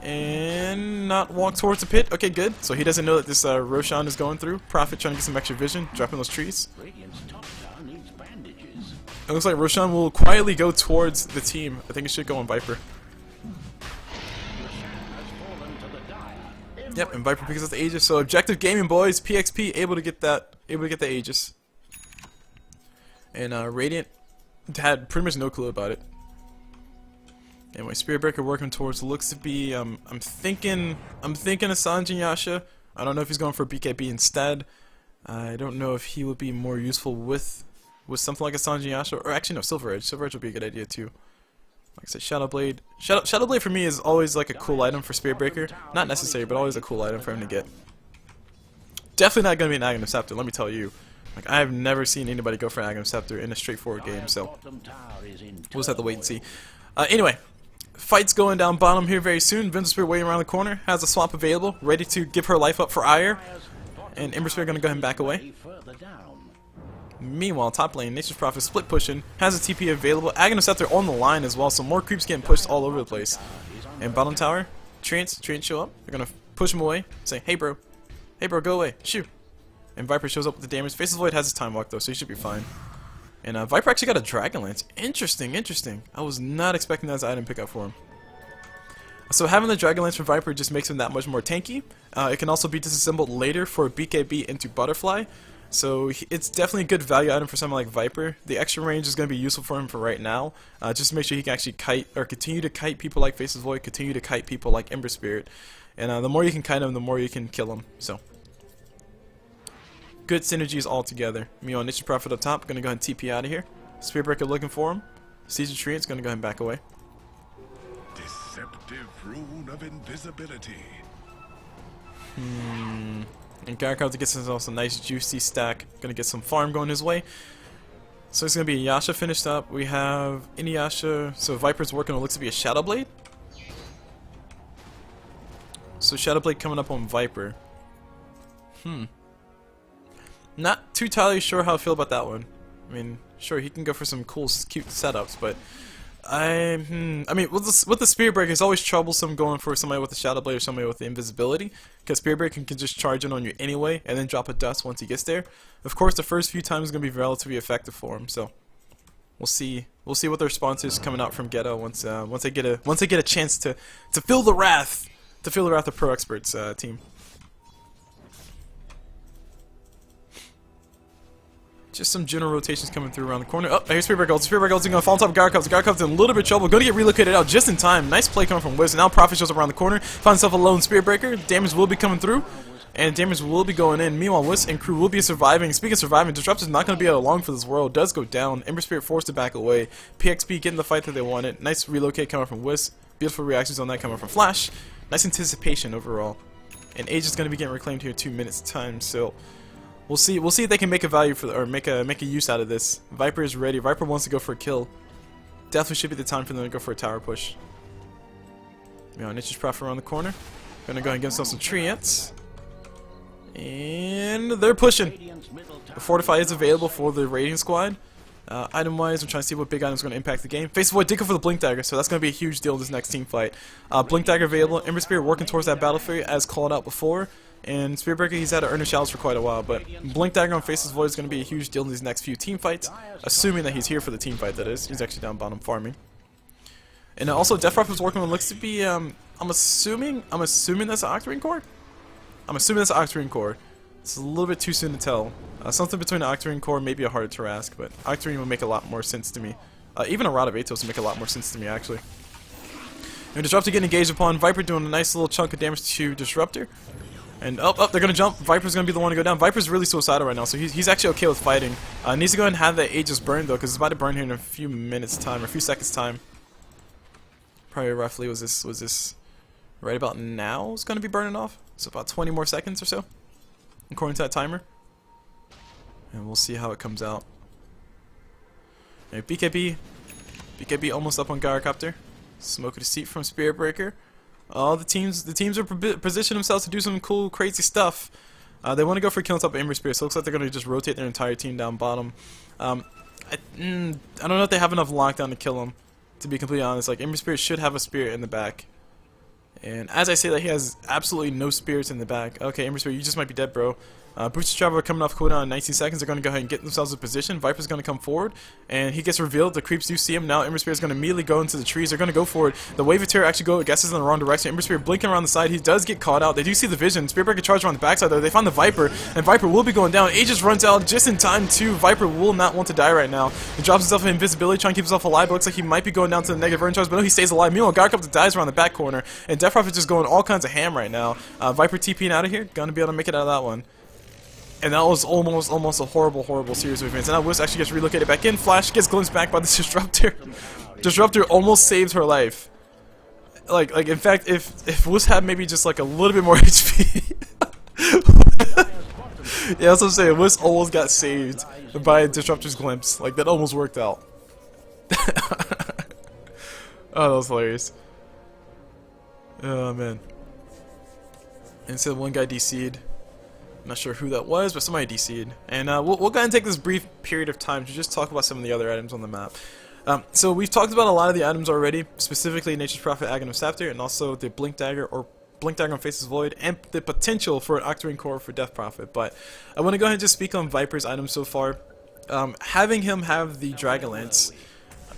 And not walk towards the pit. Okay, good. So he doesn't know that this Roshan is going through. Prophet trying to get some extra vision, dropping those trees. It looks like Roshan will quietly go towards the team. I think it should go on Viper. Yep, and Viper picks up the Aegis. So objective gaming, boys. PXP able to get the Aegis. And Radiant had pretty much no clue about it. Anyway, Spiritbreaker working towards looks to be I'm thinking of Sanjin Yasha. I don't know if he's going for BKB instead. I don't know if he would be more useful with something like a Sanjin Yasha, or actually no, Silver Edge. Silver Edge would be a good idea too. Like I said, Shadow Blade. Shadow Blade for me is always like a cool item for Spiritbreaker. Not necessary, but always a cool item for him to get. Definitely not going to be an Aghanim Scepter, let me tell you. Like, I have never seen anybody go for an Aghanim Scepter in a straightforward game, so we'll just have to wait and see. Anyway, fight's going down bottom here very soon. Vengeance Spirit waiting around the corner, has a swamp available, ready to give her life up for Ire. And Ember Spirit going to go ahead and back away. Meanwhile, top lane, Nature's Prophet split pushing, has a TP available. Aghanim Scepter on the line as well, so more creeps getting pushed all over the place. And bottom tower, Treants show up. They're going to push him away, say, hey bro, go away, shoot. And Viper shows up with the damage. Faces Void has his time walk though, so he should be fine. And Viper actually got a Dragon Lance. Interesting. I was not expecting that as an item pickup for him. So having the Dragon Lance for Viper just makes him that much more tanky. It can also be disassembled later for BKB into Butterfly. So it's definitely a good value item for someone like Viper. The extra range is going to be useful for him for right now. Just to make sure he can actually kite, or continue to kite people like Faces Void, continue to kite people like Ember Spirit. And the more you can kite him, the more you can kill him. So good synergies all together. Mio and Niche Prophet up top, gonna go ahead and TP out of here. Spearbreaker looking for him. Sees the tree, it's gonna go ahead and back away. Deceptive rune of invisibility. And Garkov to get himself a nice juicy stack. Gonna get some farm going his way. So it's gonna be Yasha finished up. We have Inuyasha. So Viper's working on looks to be a Shadow Blade. So Shadow Blade coming up on Viper. Not too entirely sure how I feel about that one. I mean, sure, he can go for some cool, cute setups, but I mean, with the Spirit Breaker, it's always troublesome going for somebody with the Shadow Blade or somebody with the invisibility, because Spirit Breaker can just charge in on you anyway, and then drop a dust once he gets there. Of course, the first few times is going to be relatively effective for him, so we'll see. We'll see what the response is coming out from Ghetto once they get a chance to feel the wrath, of proXpert's team. Just some general rotations coming through around the corner. Oh, here's Spirit Breaker. Spirit Breaker is going to fall on top of Garkov's. Garkov's in a little bit of trouble. Going to get relocated out just in time. Nice play coming from Wiz. Now Prophet shows up around the corner. Finds himself a lone Spirit Breaker. Damage will be coming through. And damage will be going in. Meanwhile, Wiz and crew will be surviving. Speaking of surviving, Disruptor's not going to be able to long for this world. Does go down. Ember Spirit forced to back away. PXP getting the fight that they wanted. Nice relocate coming from Wiz. Beautiful reactions on that coming from Flash. Nice anticipation overall. And Age is going to be getting reclaimed here in 2 minutes time. So We'll see if they can make a value for or make a use out of this. Viper is ready. Viper wants to go for a kill. Definitely should be the time for them to go for a tower push. Niche's Prophet around the corner. Gonna go ahead and get themselves some treants. And they're pushing. The Fortify is available for the Radiant squad. Item wise, I'm trying to see what big item is going to impact the game. Face Void did go for the Blink Dagger, so that's going to be a huge deal in this next team fight. Blink Dagger available. Ember Spirit working towards that battlefield as called out before. And Spirit Breaker, he's had to earn his shallows for quite a while, but Blink Dagger on Faceless Void is going to be a huge deal in these next few team fights, assuming that he's here for the team fight, that is. He's actually down bottom farming. And also, Death Prophet is working on looks to be, I'm assuming that's an Octarine Core? I'm assuming that's an Octarine Core. It's a little bit too soon to tell. Something between an Octarine Core may be a hard Tarask, but Octarine would make a lot more sense to me. Even a Rod of Atos would make a lot more sense to me, actually. And Disruptor getting engaged upon. Viper doing a nice little chunk of damage to Disruptor. And they're gonna jump. Viper's gonna be the one to go down. Viper's really suicidal right now, so he's actually okay with fighting. Needs to go ahead and have that Aegis burn though, because it's about to burn here in a few minutes time, or a few seconds time. Probably roughly was this right about now? It's gonna be burning off. So about 20 more seconds or so, according to that timer. And we'll see how it comes out. Right, BKB almost up on Gyrocopter. Smoke a deceit from Spirit Breaker. All the teams are positioning themselves to do some cool, crazy stuff. They want to go for kill on top of Ember Spirit, so it looks like they're going to just rotate their entire team down bottom. I don't know if they have enough lockdown to kill him, to be completely honest. Like, Ember Spirit should have a Spirit in the back. And as I say that, he has absolutely no spirits in the back. Okay, Ember Spirit, you just might be dead, bro. Boosted Traveler coming off cooldown in 19 seconds. They're going to go ahead and get themselves in position. Viper's going to come forward, and he gets revealed. The creeps do see him. Now Ember Spirit's going to immediately go into the trees. They're going to go for it. The Wave of Terror actually guesses in the wrong direction. Ember Spirit blinking around the side. He does get caught out. They do see the vision. Spirit Breaker charge around the backside there. They find the Viper, and Viper will be going down. Aegis runs out just in time too. Viper will not want to die right now. He drops himself in invisibility, trying to keep himself alive, but looks like he might be going down to the negative burn charge, but no, he stays alive. Meanwhile, Gyrocopter dies around the back corner, and Death Prophet just going all kinds of ham right now. Viper TPing out of here. Gonna be able to make it out of that one. And that was almost a horrible series of events. And now Wiz actually gets relocated back in. Flash gets glimpsed back by the Disruptor. Disruptor almost saved her life. Like in fact, if Wiz had maybe just like a little bit more HP. Yeah, that's what I'm saying. Wiz almost got saved by Disruptor's glimpse. Like, that almost worked out. Oh, that was hilarious. Oh man. And so one guy DC'd. Not sure who that was, but somebody DC'd. And we'll go ahead and take this brief period of time to just talk about some of the other items on the map. So we've talked about a lot of the items already, specifically Nature's Prophet, Aghanim Scepter, and also the Blink Dagger or Blink Dagger on Faceless Void, and the potential for an Octarine Core for Death Prophet. But I want to go ahead and just speak on Viper's items so far. Having him have the Dragonlance,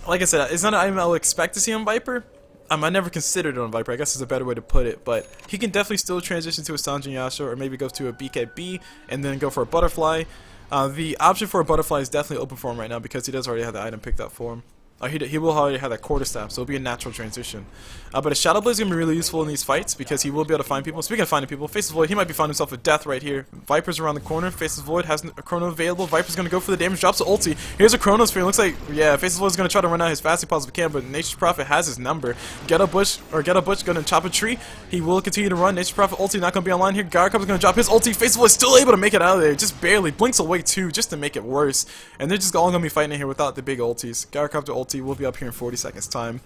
like I said, it's not an item I would expect to see on Viper. I never considered it on Viper, I guess is a better way to put it, but he can definitely still transition to a Sanjin Yasha, or maybe go to a BKB, and then go for a Butterfly. The option for a Butterfly is definitely open for him right now, because he does already have the item picked up for him. He will already have that Quarterstaff, so it'll be a natural transition. But a Shadow Blade is going to be really useful in these fights, because he will be able to find people. Speaking of finding people, Faceless Void, he might be finding himself with death right here. Viper's around the corner. Faceless Void has a Chrono available. Viper's going to go for the damage, drops the ulti. Here's a Chronosphere. Looks like, yeah, Faceless Void is going to try to run out as fast as he possibly can, but Nature's Prophet has his number. Ghetto Butch going to chop a tree. He will continue to run. Nature's Prophet ulti not going to be online here. Gyrocopter is going to drop his ulti. Faceless Void is still able to make it out of there. Just barely. Blinks away too, just to make it worse. And they're just all going to be fighting in here without the big ultis. Gyrocopter ulti will be up here in 40 seconds time.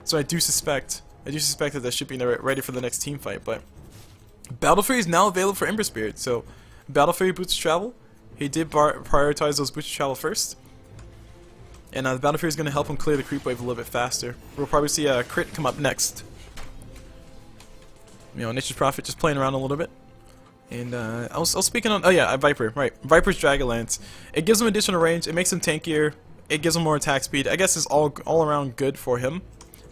So I do suspect that that should be ready for the next team fight. But Battle Fury is now available for Ember Spirit. So Battle Fury boots travel. He did prioritize those boots travel first. And the Battle Fury is going to help him clear the creep wave a little bit faster. We'll probably see a crit come up next. You know, Nature's Prophet just playing around a little bit. And I was speaking on, oh yeah, Viper, right. Viper's Dragonlance. It gives him additional range. It makes him tankier. It gives him more attack speed. I guess it's all around good for him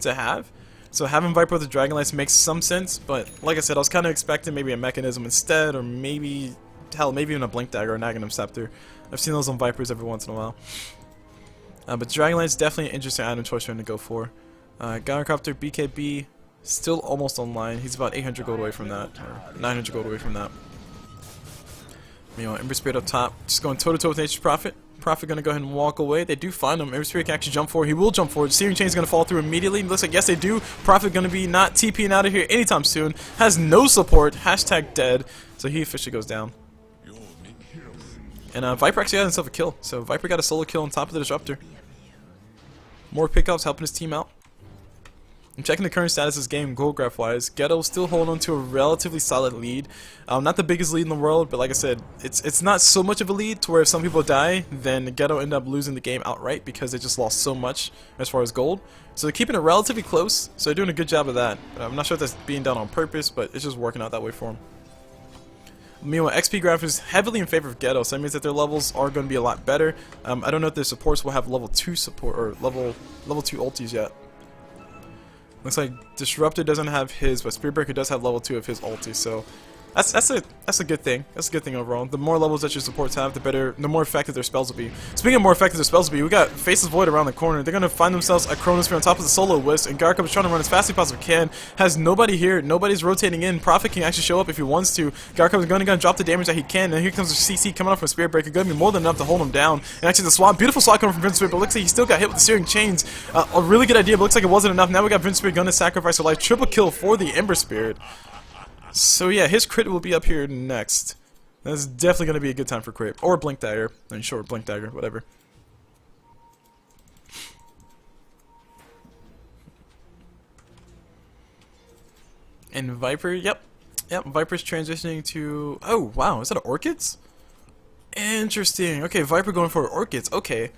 to have. So having Viper with the Dragonlance makes some sense, but like I said, I was kind of expecting maybe a Mechanism instead, or maybe, hell, maybe even a Blink Dagger or an Aghanim Scepter. I've seen those on Vipers every once in a while. But Dragonlance is definitely an interesting item choice for him to go for. Gyrocopter, BKB, still almost online. He's about 800 gold away from that, or 900 gold away from that. You know, Ember Spirit up top, just going toe-to-toe with Nature's Prophet. Prophet going to go ahead and walk away. They do find him. Ember Spirit can actually jump forward. He will jump forward. Searing Chain is going to fall through immediately. Looks like, yes, they do. Prophet going to be not TPing out of here anytime soon. Has no support. Hashtag dead. So he officially goes down. And Viper actually got himself a kill. So Viper got a solo kill on top of the Disruptor. More pickups helping his team out. I'm checking the current status of this game gold graph wise. Ghetto still holding on to a relatively solid lead. Not the biggest lead in the world, but like I said, it's not so much of a lead to where if some people die, then Ghetto end up losing the game outright because they just lost so much as far as gold. So they're keeping it relatively close, so they're doing a good job of that. I'm not sure if that's being done on purpose, but it's just working out that way for them. Meanwhile, XP graph is heavily in favor of Ghetto, so that means that their levels are going to be a lot better. I don't know if their supports will have level 2 support or level 2 ultis yet. Looks like Disruptor doesn't have his, but Spearbreaker does have level 2 of his ulti, so that's a good thing. That's a good thing overall. The more levels that your supports have, the more effective their spells will be. Speaking of more effective their spells will be, we got Faceless Void around the corner. They're gonna find themselves a Chronosphere on top of the Solo Wisp, and Garkup is trying to run as fast as he possibly can. Has nobody here. Nobody's rotating in. Prophet can actually show up if he wants to. Garkup is gonna drop the damage that he can, and here comes the CC coming up from Spearbreaker. Gonna be more than enough to hold him down. And actually, the swap, beautiful swap coming from Vince Spirit, but looks like he still got hit with the Searing Chains. A really good idea, but looks like it wasn't enough. Now we got Vince Spirit gonna sacrifice her life. Triple kill for the Ember Spirit. So yeah, his crit will be up here next. That's definitely going to be a good time for crit. Or Blink Dagger. I mean, sure, Blink Dagger, whatever. And Viper, yep. Yep, Viper's transitioning to... Oh, wow, is that Orchids? Interesting. Okay, Viper going for Orchids, okay.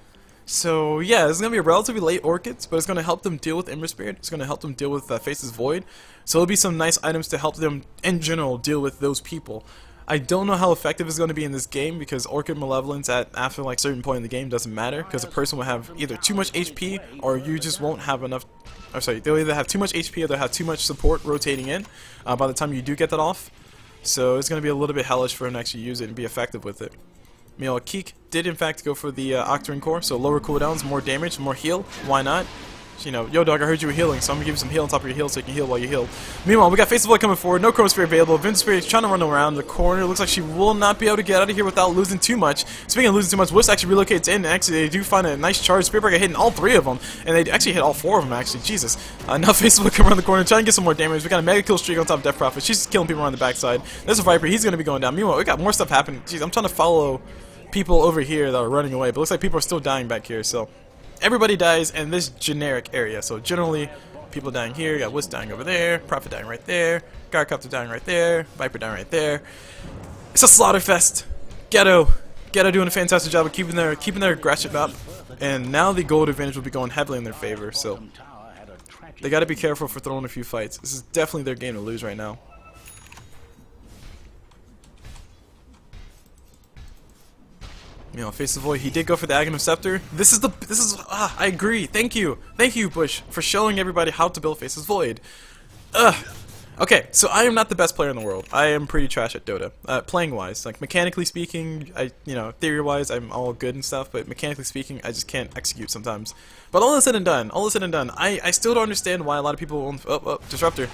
So yeah, this is going to be a relatively late Orchids, but it's going to help them deal with Ember Spirit. It's going to help them deal with Faceless Void. So it'll be some nice items to help them, in general, deal with those people. I don't know how effective it's going to be in this game, because Orchid Malevolence after like a certain point in the game doesn't matter, because a person will have either too much HP, or you just won't have enough... Or sorry, they'll either have too much HP, or they'll have too much support rotating in by the time you do get that off. So it's going to be a little bit hellish for him to actually use it and be effective with it. Meanwhile, Keek did in fact go for the Octarine Core, so lower cooldowns, more damage, more heal. Why not? You know, yo dog, I heard you were healing, so I'm gonna give you some heal on top of your heal so you can heal while you heal. Meanwhile, we got Faceless Void coming forward, no Chronosphere available. Vince Spirit is trying to run around the corner. Looks like she will not be able to get out of here without losing too much. Speaking of losing too much, Wisp actually relocates in, and actually they do find a nice charge. Spearbreaker hitting all 3 of them, and they actually hit all 4 of them actually. Jesus. Now Faceless Void coming around the corner, trying to get some more damage. We got a mega kill streak on top of Death Prophet. She's killing people on the backside. There's a Viper, he's gonna be going down. Meanwhile, we got more stuff happening. Jeez, I'm trying to follow people over here that are running away, but looks like people are still dying back here, so everybody dies in this generic area. So generally, people dying here, you got Wisp dying over there, Prophet dying right there, Garcopter dying right there, Viper dying right there. It's a slaughter fest. Ghetto doing a fantastic job of keeping their aggression up, and now the gold advantage will be going heavily in their favor, so they gotta be careful for throwing a few fights. This is definitely their game to lose right now. You know, Faceless Void, he did go for the Aghanim Scepter. I agree. Thank you, Bush, for showing everybody how to build Faceless Void. Okay, so I am not the best player in the world. I am pretty trash at Dota. Playing wise, like mechanically speaking, theory wise, I'm all good and stuff, but mechanically speaking, I just can't execute sometimes. But all is said and done, I still don't understand why a lot of people. Disruptor.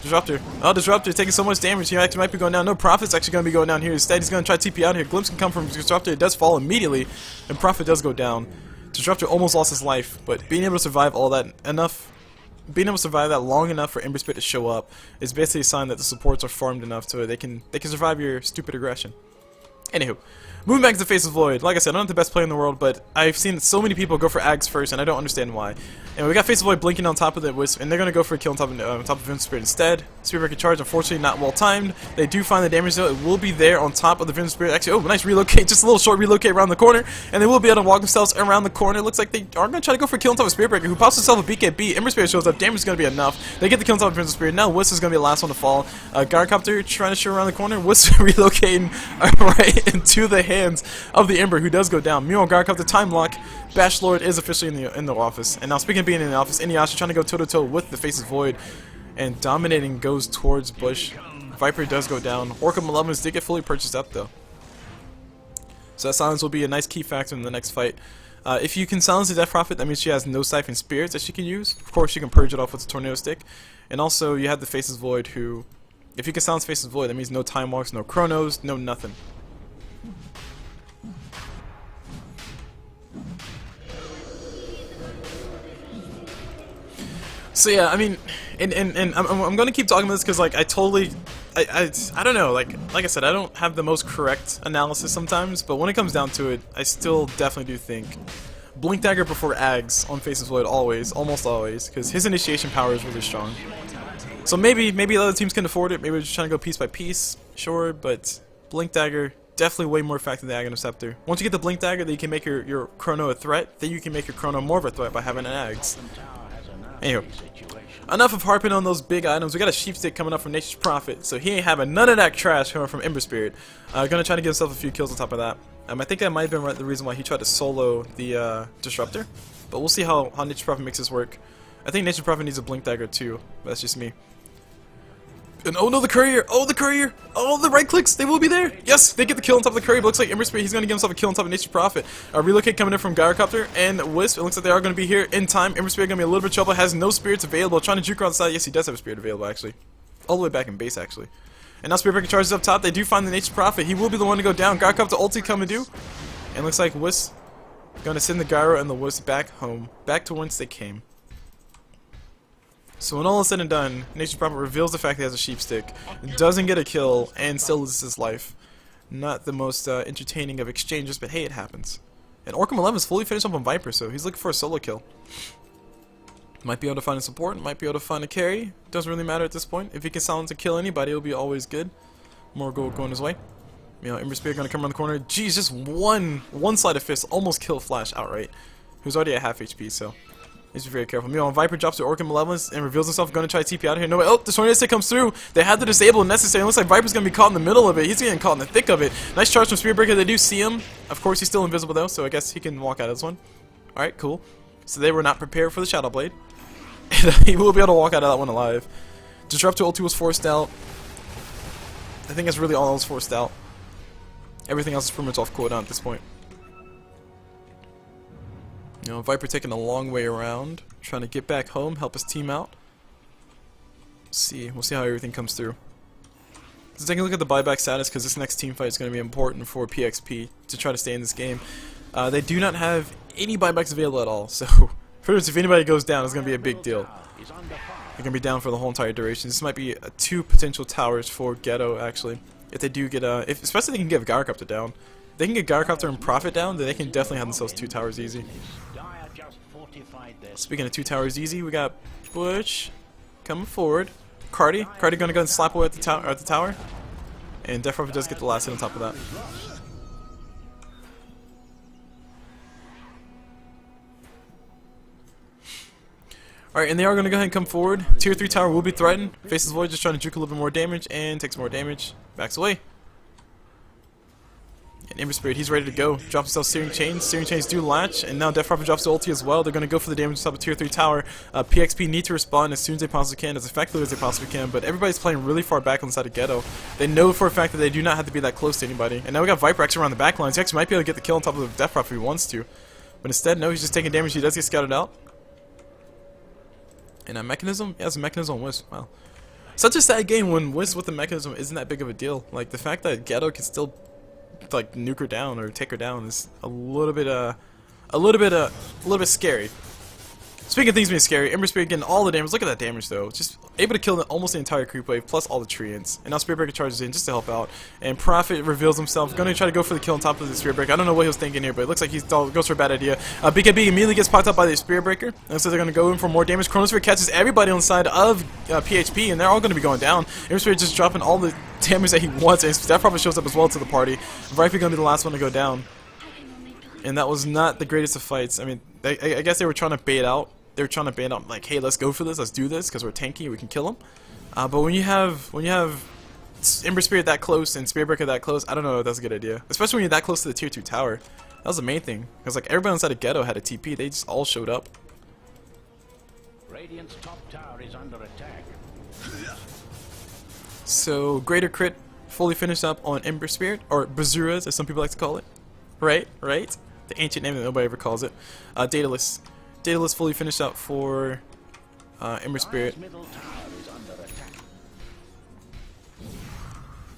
Oh, Disruptor taking so much damage. He actually might be going down. No, Prophet's actually going to be going down here instead. He's going to try TP out here. Glimpse can come from Disruptor. It does fall immediately, and Prophet does go down. Disruptor almost lost his life, but being able to survive all that being able to survive that long enough for Ember Spirit to show up is basically a sign that the supports are farmed enough so they can survive your stupid aggression. Anywho, moving back to the Faceless Void. Like I said, I'm not the best player in the world, but I've seen so many people go for Ags first, and I don't understand why. And we got Faceless Void blinking on top of the Wisp, and they're going to go for a kill on top of Vince Spirit instead. Spearbreaker charge, unfortunately not well timed. They do find the damage though. It will be there on top of the Vince Spirit. Actually, oh, nice relocate, just a little short relocate around the corner, and they will be able to walk themselves around the corner. It looks like they are going to try to go for a kill on top of Spearbreaker, who pops himself a BKB. Ember Spirit shows up, damage is going to be enough. They get the kill on top of Vince Spirit. Now Wisp is going to be the last one to fall. Garcopter trying to shoot around the corner. Wisp relocating right into the hands of the Ember, who does go down. Meanwhile, Garcopter time lock. Bash Lord is officially in the office. And now, speaking of being in the office, Inuyasha trying to go toe-to-toe with the Faceless Void, and dominating goes towards Bush. Viper does go down. Orca Malevolence did get fully purchased up, though. So that silence will be a nice key factor in the next fight. If you can silence the Death Prophet, that means she has no Siphon Spirits that she can use. Of course, she can purge it off with the Tornado Stick. And also, you have the Faceless Void, who, if you can silence Faceless Void, that means no Time Walks, no Chronos, no nothing. So yeah, I mean, and I'm gonna keep talking about this because like I don't know, like I said, I don't have the most correct analysis sometimes, but when it comes down to it, I still definitely do think Blink Dagger before Ags on Faceless Void always, almost always, because his initiation power is really strong. So maybe the other teams can afford it. Maybe we're just trying to go piece by piece, sure, but Blink Dagger definitely way more effective than the Aghanim Scepter. Once you get the Blink Dagger, then you can make your Chrono a threat. Then you can make your Chrono more of a threat by having an Ags. Anywho, enough of harping on those big items. We got a sheepstick coming up from Nature's Prophet, so he ain't having none of that trash coming from Ember Spirit. Gonna try to get himself a few kills on top of that. I think that might have been the reason why he tried to solo the Disruptor, but we'll see how Nature's Prophet makes this work. I think Nature's Prophet needs a Blink Dagger too, but that's just me. And oh no, the courier! Oh, the courier! Oh, the right clicks! They will be there! Yes! They get the kill on top of the courier, but looks like Ember Spirit, he's gonna get himself a kill on top of Nature's Prophet. Relocate coming in from Gyrocopter and Wisp. It looks like they are gonna be here in time. Ember Spirit gonna be a little bit of trouble, has no spirits available. Trying to juke around the side. Yes, he does have a spirit available, actually. All the way back in base, actually. And now Spirit Breaker charges up top. They do find the Nature's Prophet. He will be the one to go down. Gyrocopter ulti coming due. And looks like Wisp gonna send the Gyro and the Wisp back home. Back to whence they came. So when all is said and done, Nature's Prophet reveals the fact that he has a sheepstick, doesn't get a kill, and still loses his life. Not the most entertaining of exchanges, but hey, it happens. And Orcam 11 is fully finished up on Viper, so he's looking for a solo kill. Might be able to find a support, might be able to find a carry. Doesn't really matter at this point. If he can silence and kill anybody, it'll be always good. More gold going his way. You know, Ember Spirit gonna come around the corner. Jeez, just one sleight of fist almost killed Flash outright. Who's already at half HP, so needs to be very careful. Meanwhile, Viper drops to Orcam Malevolence and reveals himself, gonna try to TP out of here. No way. Oh, the Tornado Stick comes through. They had to disable when necessary. It looks like Viper's gonna be caught in the middle of it. He's getting caught in the thick of it. Nice charge from Spirit Breaker. They do see him. Of course, he's still invisible though, so I guess he can walk out of this one. Alright, cool. So they were not prepared for the Shadow Blade. And he will be able to walk out of that one alive. Disruptor ulti was forced out. I think that's really all that was forced out. Everything else is pretty much off cooldown at this point. You know, Viper taking a long way around, trying to get back home, help his team out. We'll see how everything comes through. Let's take a look at the buyback status, because this next team fight is going to be important for PXP to try to stay in this game. They do not have any buybacks available at all, so pretty much if anybody goes down, it's going to be a big deal. They're going to be down for the whole entire duration. This might be 2 potential towers for Ghetto, actually. If they do get, especially if they can get Gyrocopter down. If they can get Gyrocopter and Prophet down, then they can definitely have themselves 2 towers easy. Speaking of 2 towers easy, we got Butch coming forward. Cardi gonna go and slap away at the tower. And Death Prophet does get the last hit on top of that. Alright, and they are gonna go ahead and come forward. Tier 3 tower will be threatened. Faces Void, just trying to juke a little bit more damage and takes more damage. Backs away. And Ember Spirit, he's ready to go. Drops himself Searing Chains. Searing Chains do latch, and now Death Prophet drops the ulti as well. They're going to go for the damage on top of Tier 3 tower. PXP need to respond as soon as they possibly can, as effectively as they possibly can, but everybody's playing really far back on the side of Ghetto. They know for a fact that they do not have to be that close to anybody. And now we got Viper actually around the back lines. He actually might be able to get the kill on top of Death Prophet if he wants to. But instead, no, he's just taking damage. He does get scouted out. And a Mechanism? Yeah, it's a Mechanism on Wisp. Wow. Such a sad game when Wisp with the Mechanism isn't that big of a deal. Like, the fact that Ghetto can still like nuke her down or take her down is a little bit scary. Speaking of things being scary, Ember Spirit getting all the damage. Look at that damage though. Just able to kill almost the entire creep wave plus all the treants. And now Spirit Breaker charges in just to help out. And Prophet reveals himself. Going to try to go for the kill on top of the Spirit Breaker. I don't know what he was thinking here, but it looks like he goes for a bad idea. BKB immediately gets popped up by the Spirit Breaker. And so they're going to go in for more damage. Chronosphere catches everybody on the side of PHP, and they're all going to be going down. Ember Spirit just dropping all the damage that he wants. And that probably shows up as well to the party. Viper going to be the last one to go down. And that was not the greatest of fights. I mean, I guess they were trying to bait out. They were trying to bait out, like, hey, let's go for this, let's do this, because we're tanky, we can kill them. But when you have Ember Spirit that close and Spirit Breaker that close, I don't know if that's a good idea. Especially when you're that close to the tier 2 tower. That was the main thing. Because like everybody inside of Ghetto had a TP, they just all showed up. Radiant's top tower is under attack. So greater crit fully finished up on Ember Spirit, or Bazuras as some people like to call it. Right? The ancient name that nobody ever calls it. Daedalus. Daedalus fully finished up for Ember Spirit.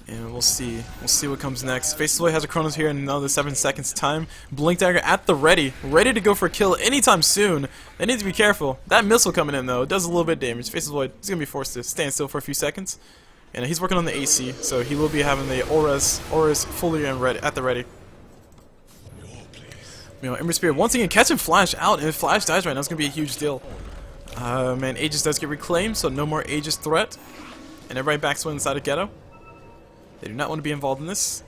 And we'll see what comes next. Faces Away has a Chronos here in another 7 seconds time. Blink Dagger at the ready to go for a kill anytime soon. They need to be careful. That missile coming in though, it does a little bit of damage. Faces Void, he's gonna be forced to stand still for a few seconds. And he's working on the AC, so he will be having the auras fully and at the ready. You know, Ember Spirit once again catching Flash out, and if Flash dies right now, it's gonna be a huge deal. Man, Aegis does get reclaimed, so no more Aegis threat. And everybody backs away inside of Ghetto. They do not want to be involved in this.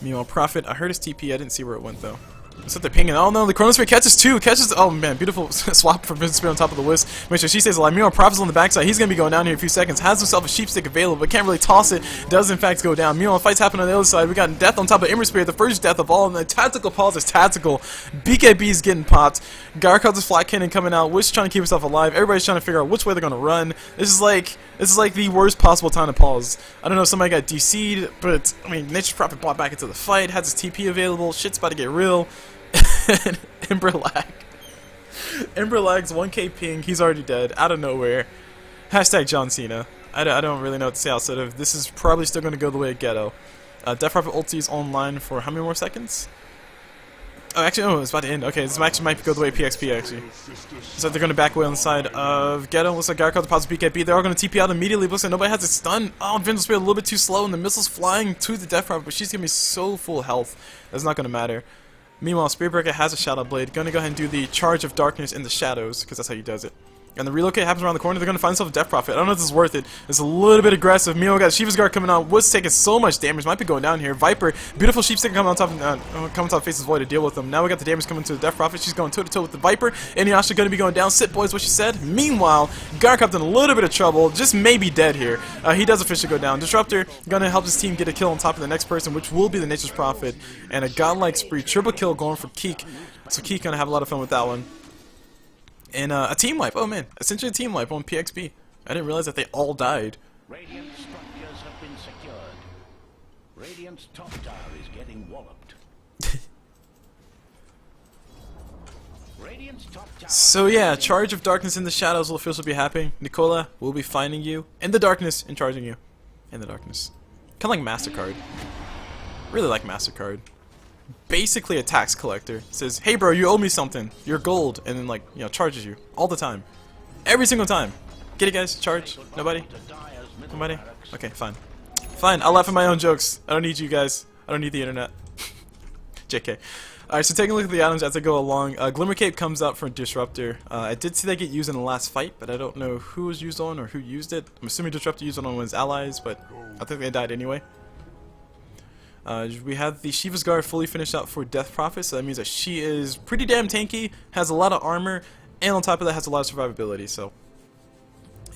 Meanwhile, Prophet, I heard his TP, I didn't see where it went though. So they're pinging. Oh no, the Chronosphere catches two. Catches. Oh man, beautiful swap from Vinsphere on top of the Wisp. Make sure she stays alive. Meanwhile, Prophet's on the backside. He's gonna be going down here in a few seconds. Has himself a sheep stick available, but can't really toss it. Does in fact go down. Meanwhile, fights happen on the other side. We got death on top of Ember Spirit, the first death of all. And the tactical pause is tactical. BKB is getting popped. Garkot's flat cannon coming out. Wish trying to keep himself alive. Everybody's trying to figure out which way they're gonna run. This is like the worst possible time to pause. I don't know if somebody got DC'd, but I mean, Nature's Prophet bought back into the fight. Has his TP available. Shit's about to get real. Ember lag. Ember lag's 1k ping. He's already dead out of nowhere. Hashtag John Cena. I don't really know what to say outside of this is probably still going to go the way of Ghetto. Death Prophet ulti is online for how many more seconds? Oh, actually, oh, it's about to end. Okay, this actually might go the way of PXP, actually. So they're going to back away on the side of Ghetto. Looks like Garkot deposits BKB. They're all going to TP out immediately. Looks like nobody has a stun. Oh, Vince's Spirit a little bit too slow, and the missile's flying to the Death Prophet, but she's going to be so full health. That's not going to matter. Meanwhile, Spiritbreaker has a Shadow Blade. Gonna go ahead and do the Charge of Darkness in the shadows, because that's how he does it. And the relocate happens around the corner. They're gonna find themselves a Death Prophet. I don't know if this is worth it. It's a little bit aggressive. Meanwhile, we got Shiva's Guard coming out. Wood's taking so much damage. Might be going down here. Viper, beautiful Sheepstick coming on top of Face's Void to deal with them. Now we got the damage coming to the Death Prophet. She's going toe to toe with the Viper. Inuyasha gonna be going down. Sit, boys, what she said. Meanwhile, Garkop's in a little bit of trouble. Just maybe dead here. He does officially go down. Disruptor gonna help his team get a kill on top of the next person, which will be the Nature's Prophet. And a godlike spree. Triple kill going for Keek. So Keek gonna have a lot of fun with that one. And a team wipe. Oh man, essentially a team wipe on PXP. I didn't realize that they all died. Radiant structures have been secured. Radiant's top tower is getting walloped. Radiant's top tower. So yeah, Charge of Darkness in the shadows will officially be happening. Nicola will be finding you in the darkness and charging you in the darkness. Kind of like MasterCard. Really like MasterCard. Basically a tax collector. Says, hey bro, you owe me something. You're gold. And then like, you know, charges you. All the time. Every single time. Get it guys? Charge? Nobody? Nobody? Okay, fine. Fine, I'll laugh at my own jokes. I don't need you guys. I don't need the internet. JK. Alright, so taking a look at the items as I go along. Glimmer Cape comes out for Disruptor. I did see that get used in the last fight, but I don't know who was used on or who used it. I'm assuming Disruptor used it on one of his allies, but I think they died anyway. We have the Shiva's Guard fully finished out for Death Prophet, so that means that she is pretty damn tanky, has a lot of armor, and on top of that has a lot of survivability, so.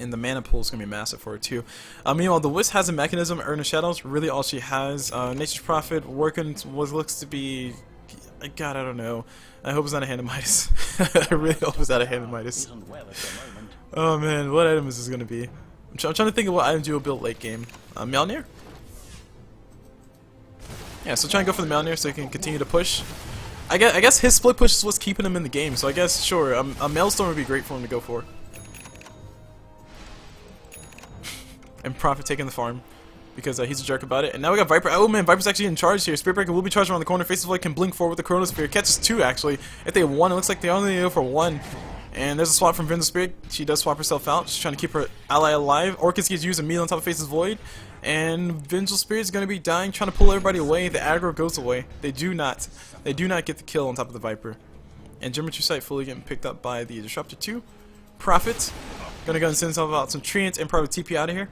And the mana pool is going to be massive for her too. Meanwhile, the Wisp has a mechanism, Earn of Shadows, really all she has. Nature's Prophet working what looks to be, God, I don't know. I hope it's not a Hand of Midas. I really hope it's not a Hand of Midas. Oh man, what item is this going to be? I'm trying to think of what items you will build late game. Mjolnir? Yeah, so try and go for the Mjolnir so he can continue to push. I guess his split push is what's keeping him in the game, so I guess, sure, a Maelstrom would be great for him to go for. And Prophet taking the farm, because he's a jerk about it. And now we got Viper. Oh man, Viper's actually in charge here. Spiritbreaker will be charged around the corner. Face's Void can blink forward with the Chronosphere. Catches two, actually. If they have one, it looks like they only go for one. And there's a swap from Vince's Spirit. She does swap herself out. She's trying to keep her ally alive. Orchis gets used immediately on top of Face's Void. And Vengeful Spirit's going to be dying, trying to pull everybody away. The aggro goes away. They do not get the kill on top of the Viper. And Geometry Sight fully getting picked up by the Disruptor 2. Prophet going to go and send himself out some treants and probably TP out of here.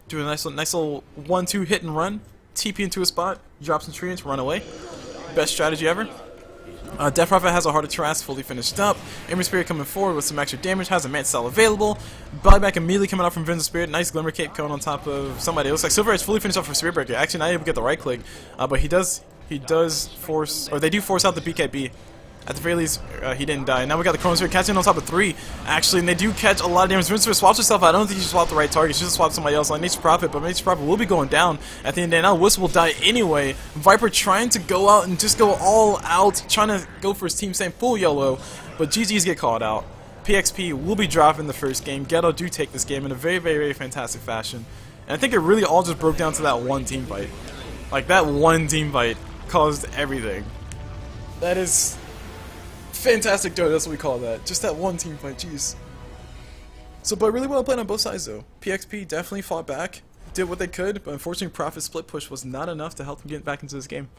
Do a nice little 1-2 hit and run. TP into a spot, drop some treants, run away. Best strategy ever. Death Prophet has a Heart of Trask fully finished up. Ember Spirit coming forward with some extra damage, has a Mant Cell available. Buyback immediately coming out from Vince's Spirit. Nice Glimmer Cape coming on top of somebody. It looks like Silver is fully finished up for Spiritbreaker. Actually not able to get the right click, but he does force, or they do force out the BKB. At the very least, he didn't die. Now we got the Chronosphere catching on top of 3, actually, and they do catch a lot of damage. Vince swaps herself out. I don't think she swapped the right target. She just swapped somebody else, like Nature's Prophet, but Nature's Prophet will be going down at the end of the day. Now Wisp will die anyway. Viper trying to go out and just go all out, trying to go for his team, saying full YOLO, but GG's get called out. PXP will be dropping the first game. Ghetto do take this game in a very, very, very fantastic fashion. And I think it really all just broke down to that one team fight. Like, that one team fight caused everything. That is fantastic Dota, that's what we call that. Just that one team fight, jeez. So, but really well played on both sides though. PXP definitely fought back, did what they could, but unfortunately Prophet's split push was not enough to help them get back into this game.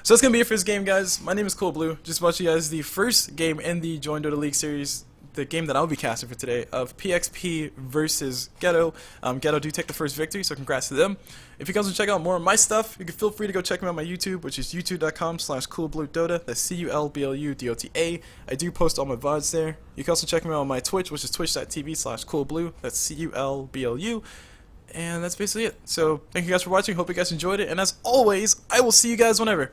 So that's going to be it for this game, guys. My name is CulBlu. Just watching you guys the first game in the JoinDota League series. the game that I'll be casting for today of PXP versus Ghetto. Ghetto do take the first victory, so congrats to them. If you guys want to check out more of my stuff, you can feel free to go check me out on my YouTube, which is youtube.com/CulBluDota. That's CulBluDota. I do post all my VODs there. You can also check me out on my Twitch, which is twitch.tv/CulBlu. That's CulBlu. And that's basically it. So thank you guys for watching. Hope you guys enjoyed it. And as always, I will see you guys whenever.